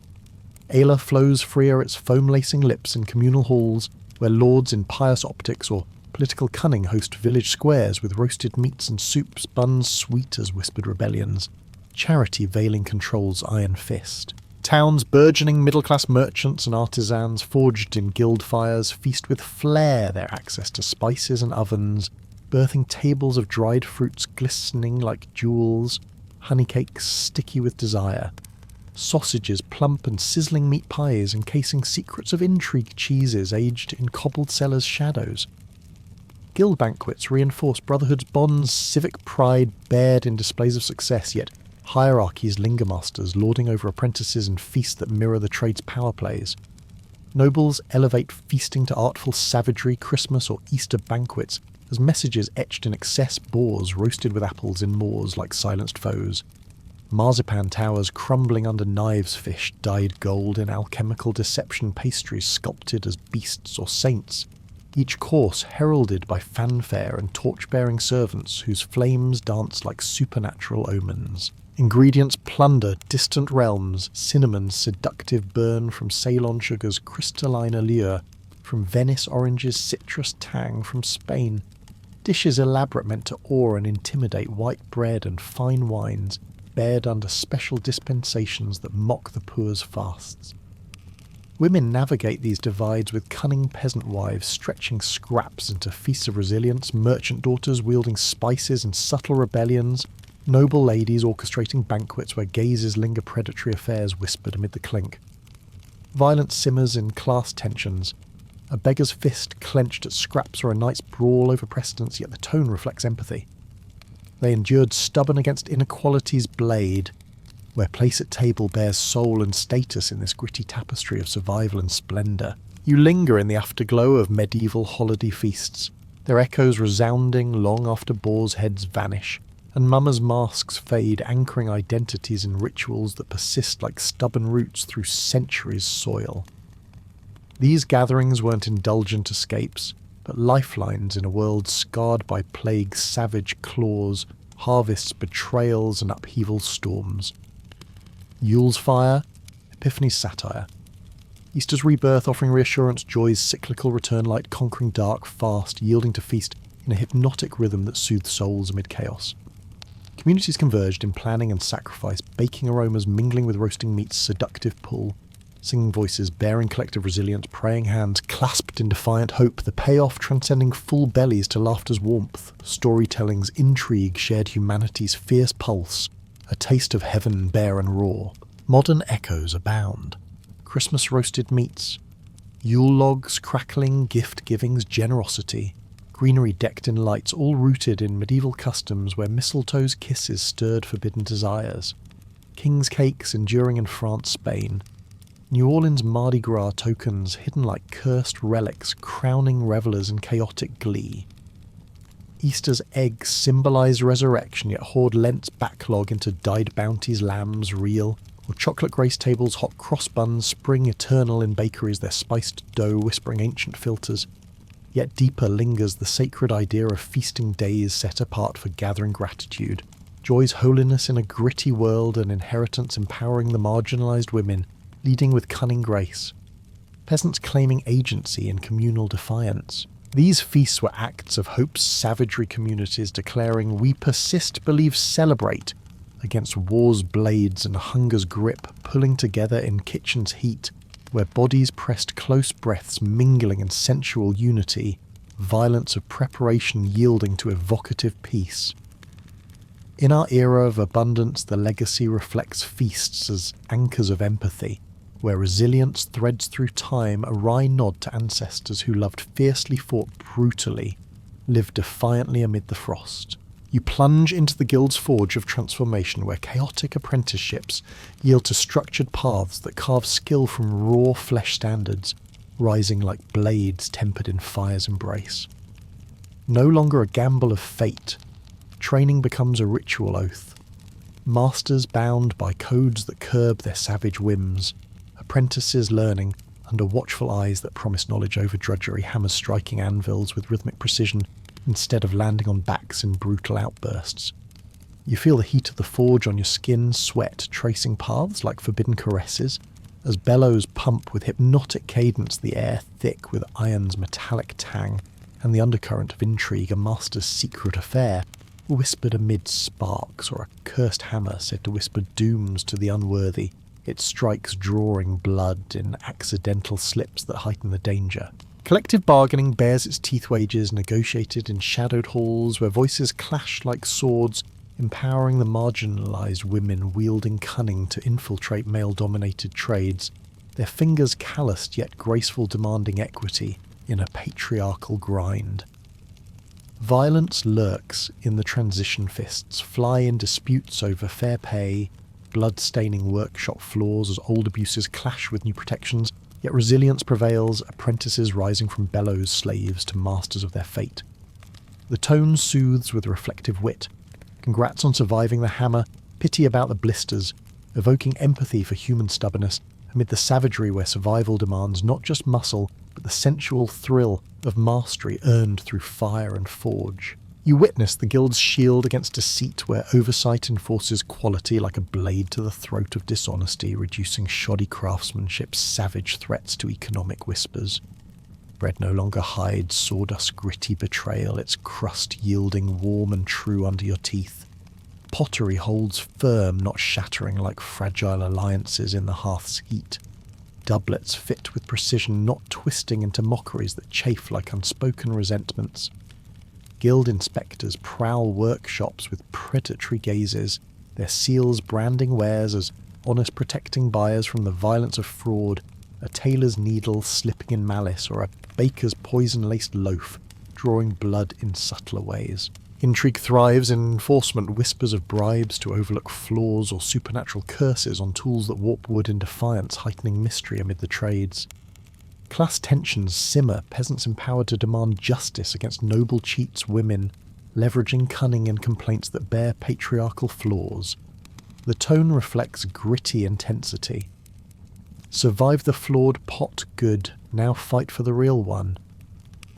Ale flows freer its foam-lacing lips in communal halls where lords in pious optics or political cunning host village squares with roasted meats and soups, buns sweet as whispered rebellions. Charity veiling control's iron fist. Towns burgeoning middle-class merchants and artisans forged in guild fires feast with flair their access to spices and ovens, birthing tables of dried fruits glistening like jewels, honeycakes sticky with desire, sausages plump and sizzling meat pies encasing secrets of intrigue cheeses aged in cobbled cellars' shadows. Guild banquets reinforce brotherhood's bonds, civic pride bared in displays of success, yet hierarchies linger masters, lording over apprentices and feasts that mirror the trade's power plays. Nobles elevate feasting to artful savagery, Christmas or Easter banquets, as messages etched in excess boars roasted with apples in maws like silenced foes. Marzipan towers crumbling under knives fish dyed gold in alchemical deception pastries sculpted as beasts or saints, each course heralded by fanfare and torch-bearing servants whose flames dance like supernatural omens. Ingredients plunder distant realms, cinnamon's seductive burn from Ceylon sugar's crystalline allure, from Venice orange's citrus tang from Spain. Dishes elaborate meant to awe and intimidate, white bread and fine wines, bared under special dispensations that mock the poor's fasts. Women navigate these divides with cunning peasant wives stretching scraps into feasts of resilience, merchant daughters wielding spices in subtle rebellions, noble ladies orchestrating banquets where gazes linger predatory affairs whispered amid the clink. Violence simmers in class tensions, a beggar's fist clenched at scraps or a knight's brawl over precedence, yet the tone reflects empathy. They endured stubborn against inequality's blade, where place at table bears soul and status in this gritty tapestry of survival and splendour. You linger in the afterglow of medieval holiday feasts, their echoes resounding long after boars' heads vanish, and mummers' masks fade, anchoring identities in rituals that persist like stubborn roots through centuries' soil. These gatherings weren't indulgent escapes, but lifelines in a world scarred by plague's savage claws, harvest's betrayals and upheaval storms. Yule's fire, Epiphany's satire. Easter's rebirth offering reassurance, joy's cyclical return, light conquering dark, fast, yielding to feast in a hypnotic rhythm that soothes souls amid chaos. Communities converged in planning and sacrifice, baking aromas mingling with roasting meat's seductive pull, singing voices bearing collective resilience, praying hands clasped in defiant hope, the payoff transcending full bellies to laughter's warmth, storytelling's intrigue shared humanity's fierce pulse, a taste of heaven bare and raw. Modern echoes abound. Christmas roasted meats, Yule logs crackling, gift-giving's generosity, greenery decked in lights, all rooted in medieval customs where mistletoe's kisses stirred forbidden desires. King's cakes enduring in France, Spain. New Orleans Mardi Gras tokens hidden like cursed relics, crowning revellers in chaotic glee. Easter's eggs symbolise resurrection, yet hoard Lent's backlog into dyed bounties, lambs, real, or chocolate grace tables, hot cross buns, spring eternal in bakeries, their spiced dough whispering ancient filters. Yet deeper lingers the sacred idea of feasting days set apart for gathering gratitude. Joy's holiness in a gritty world, an inheritance empowering the marginalised women, leading with cunning grace. Peasants claiming agency in communal defiance. These feasts were acts of hope's savagery communities declaring, "We persist, believe, celebrate," against war's blades and hunger's grip, pulling together in kitchen's heat, where bodies pressed close breaths mingling in sensual unity, violence of preparation yielding to evocative peace. In our era of abundance, the legacy reflects feasts as anchors of empathy, where resilience threads through time, a wry nod to ancestors who loved fiercely, fought brutally, lived defiantly amid the frost. You plunge into the guild's forge of transformation, where chaotic apprenticeships yield to structured paths that carve skill from raw flesh standards, rising like blades tempered in fire's embrace. No longer a gamble of fate, training becomes a ritual oath. Masters bound by codes that curb their savage whims, apprentices learning under watchful eyes that promise knowledge over drudgery, hammers striking anvils with rhythmic precision instead of landing on backs in brutal outbursts. You feel the heat of the forge on your skin, sweat tracing paths like forbidden caresses, as bellows pump with hypnotic cadence, the air thick with iron's metallic tang, and the undercurrent of intrigue, a master's secret affair, whispered amid sparks, or a cursed hammer said to whisper dooms to the unworthy, its strikes drawing blood in accidental slips that heighten the danger. Collective bargaining bears its teeth wages, negotiated in shadowed halls where voices clash like swords, empowering the marginalised women wielding cunning to infiltrate male-dominated trades, their fingers calloused yet graceful, demanding equity in a patriarchal grind. Violence lurks in the transition fists, fly in disputes over fair pay, blood-staining workshop floors as old abuses clash with new protections, yet resilience prevails, apprentices rising from bellows slaves to masters of their fate. The tone soothes with reflective wit. Congrats on surviving the hammer, pity about the blisters, evoking empathy for human stubbornness amid the savagery where survival demands not just muscle, but the sensual thrill of mastery earned through fire and forge. You witness the guild's shield against deceit, where oversight enforces quality like a blade to the throat of dishonesty, reducing shoddy craftsmanship's savage threats to economic whispers. Bread no longer hides sawdust gritty betrayal, its crust yielding warm and true under your teeth. Pottery holds firm, not shattering like fragile alliances in the hearth's heat. Doublets fit with precision, not twisting into mockeries that chafe like unspoken resentments. Guild inspectors prowl workshops with predatory gazes, their seals branding wares as honest, protecting buyers from the violence of fraud, a tailor's needle slipping in malice, or a baker's poison-laced loaf drawing blood in subtler ways. Intrigue thrives in enforcement, whispers of bribes to overlook flaws or supernatural curses on tools that warp wood in defiance, heightening mystery amid the trades. Class tensions simmer, peasants empowered to demand justice against noble cheats, women, leveraging cunning in complaints that bear patriarchal flaws. The tone reflects gritty intensity. Survive the flawed pot good, now fight for the real one.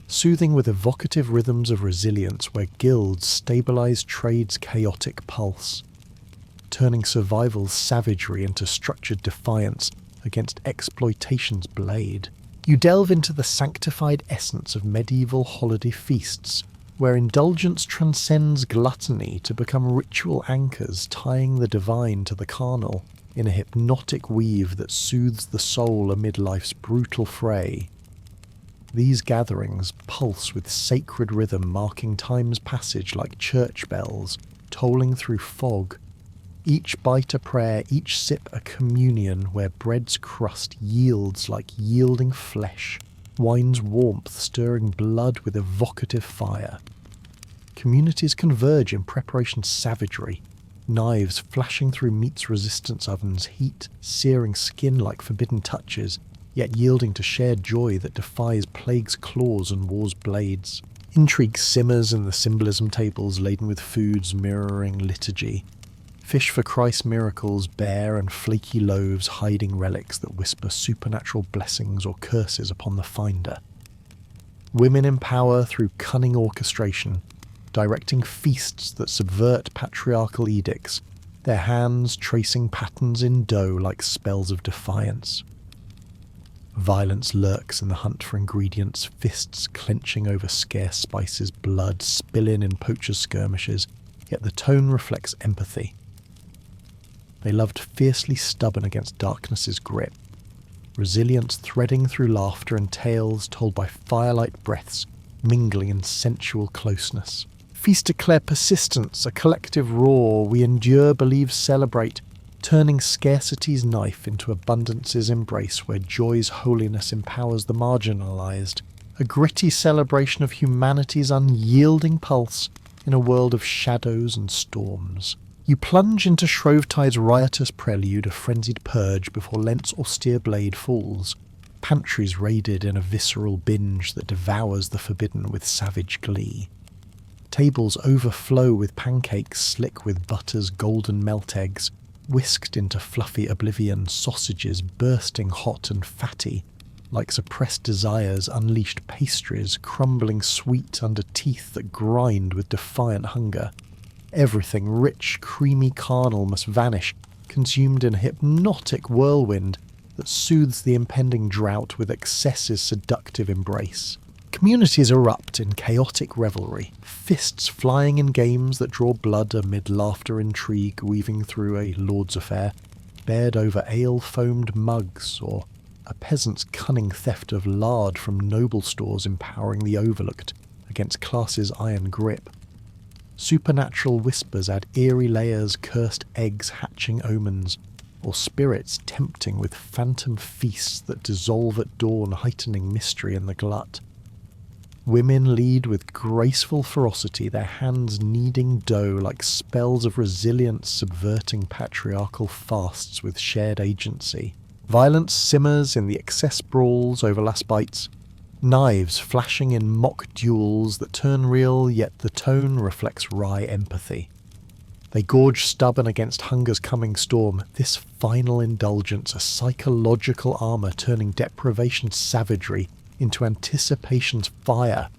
Soothing with evocative rhythms of resilience where guilds stabilize trade's chaotic pulse, turning survival's savagery into structured defiance against exploitation's blade. You delve into the sanctified essence of medieval holiday feasts, where indulgence transcends gluttony to become ritual anchors tying the divine to the carnal, in a hypnotic weave that soothes the soul amid life's brutal fray. These gatherings pulse with sacred rhythm, marking time's passage like church bells, tolling through fog. Each bite a prayer, each sip a communion, where bread's crust yields like yielding flesh, wine's warmth stirring blood with evocative fire. Communities converge in preparation's savagery, knives flashing through meat's resistance ovens, heat searing skin like forbidden touches, yet yielding to shared joy that defies plague's claws and war's blades. Intrigue simmers in the symbolism tables laden with foods mirroring liturgy. Fish for Christ's miracles, bare and flaky loaves hiding relics that whisper supernatural blessings or curses upon the finder. Women in power through cunning orchestration, directing feasts that subvert patriarchal edicts, their hands tracing patterns in dough like spells of defiance. Violence lurks in the hunt for ingredients, fists clenching over scarce spices, blood spilling in poachers' skirmishes, yet the tone reflects empathy. They loved fiercely stubborn against darkness's grip, resilience threading through laughter and tales told by firelight breaths mingling in sensual closeness. Feast declare persistence, a collective roar, we endure, believe, celebrate, turning scarcity's knife into abundance's embrace where joy's holiness empowers the marginalized, a gritty celebration of humanity's unyielding pulse in a world of shadows and storms. You plunge into Shrovetide's riotous prelude, a frenzied purge before Lent's austere blade falls, pantries raided in a visceral binge that devours the forbidden with savage glee. Tables overflow with pancakes slick with butter's golden melt eggs, whisked into fluffy oblivion, sausages bursting hot and fatty, like suppressed desires unleashed pastries crumbling sweet under teeth that grind with defiant hunger. Everything rich, creamy, carnal must vanish, consumed in a hypnotic whirlwind that soothes the impending drought with excess's seductive embrace. Communities erupt in chaotic revelry, fists flying in games that draw blood amid laughter intrigue weaving through a lord's affair, bared over ale-foamed mugs, or a peasant's cunning theft of lard from noble stores empowering the overlooked against class's iron grip. Supernatural whispers add eerie layers, cursed eggs hatching omens, or spirits tempting with phantom feasts that dissolve at dawn, heightening mystery in the glut. Women lead with graceful ferocity, their hands kneading dough like spells of resilience subverting patriarchal fasts with shared agency. Violence simmers in the excess brawls over last bites, knives flashing in mock duels that turn real, yet the tone reflects wry empathy. They gorge stubborn against hunger's coming storm, this final indulgence a psychological armour turning deprivation's savagery into anticipation's fire,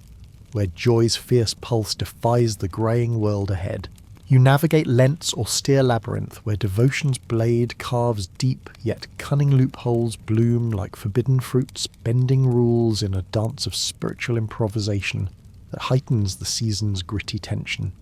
where joy's fierce pulse defies the greying world ahead. You navigate Lent's austere labyrinth, where devotion's blade carves deep yet cunning loopholes bloom like forbidden fruits, bending rules in a dance of spiritual improvisation that heightens the season's gritty tension.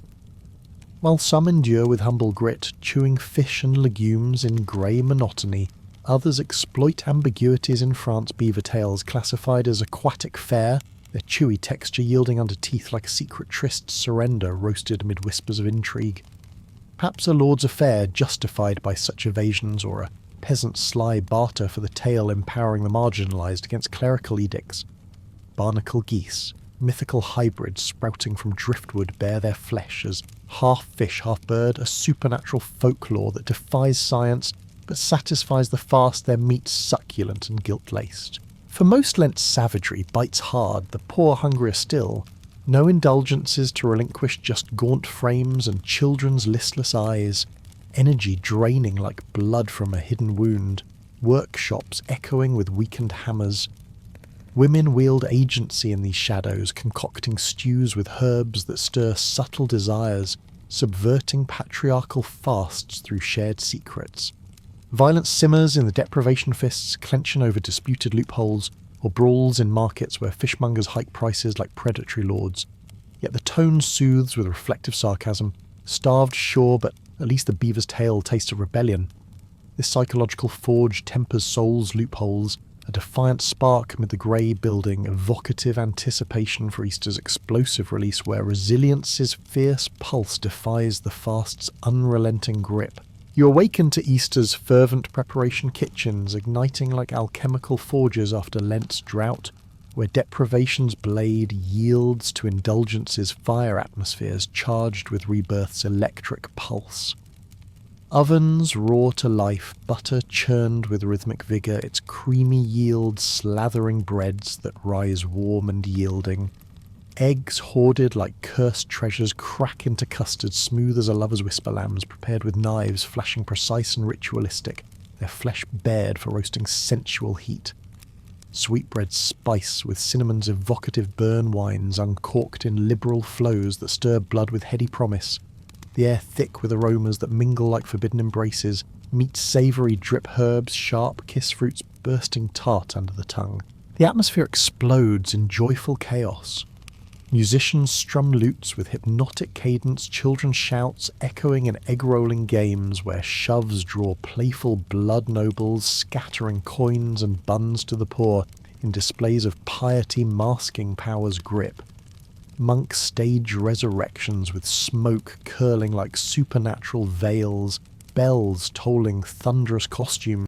While some endure with humble grit, chewing fish and legumes in grey monotony, others exploit ambiguities in France beaver tales classified as aquatic fare, their chewy texture yielding under teeth like a secret tryst surrender roasted amid whispers of intrigue. Perhaps a lord's affair justified by such evasions, or a peasant's sly barter for the tale empowering the marginalised against clerical edicts. Barnacle geese, mythical hybrids sprouting from driftwood, bear their flesh as half fish, half bird, a supernatural folklore that defies science but satisfies the fast, their meat succulent and guilt-laced. For most Lent's savagery bites hard, the poor hungrier still. No indulgences to relinquish, just gaunt frames and children's listless eyes, energy draining like blood from a hidden wound, workshops echoing with weakened hammers. Women wield agency in these shadows, concocting stews with herbs that stir subtle desires, subverting patriarchal fasts through shared secrets. Violence simmers in the deprivation fists, clenching over disputed loopholes, or brawls in markets where fishmongers hike prices like predatory lords. Yet the tone soothes with reflective sarcasm, starved sure, but at least the beaver's tail tastes of rebellion. This psychological forge tempers soul's loopholes, a defiant spark amid the grey building, evocative anticipation for Easter's explosive release where resilience's fierce pulse defies the fast's unrelenting grip. You awaken to Easter's fervent preparation kitchens, igniting like alchemical forges after Lent's drought, where deprivation's blade yields to indulgence's fire atmospheres charged with rebirth's electric pulse. Ovens roar to life, butter churned with rhythmic vigour, its creamy yield slathering breads that rise warm and yielding. Eggs hoarded like cursed treasures crack into custard smooth as a lover's whisper, lambs prepared with knives flashing precise and ritualistic, their flesh bared for roasting sensual heat. Sweetbreads spice with cinnamon's evocative burn wines uncorked in liberal flows that stir blood with heady promise. the air thick with aromas that mingle like forbidden embraces, meat savoury drip herbs, sharp kiss fruits bursting tart under the tongue. The atmosphere explodes in joyful chaos. Musicians strum lutes with hypnotic cadence, children shouts echoing in egg-rolling games where shoves draw playful blood nobles scattering coins and buns to the poor in displays of piety masking power's grip. Monks stage resurrections with smoke curling like supernatural veils, bells tolling thunderous costumes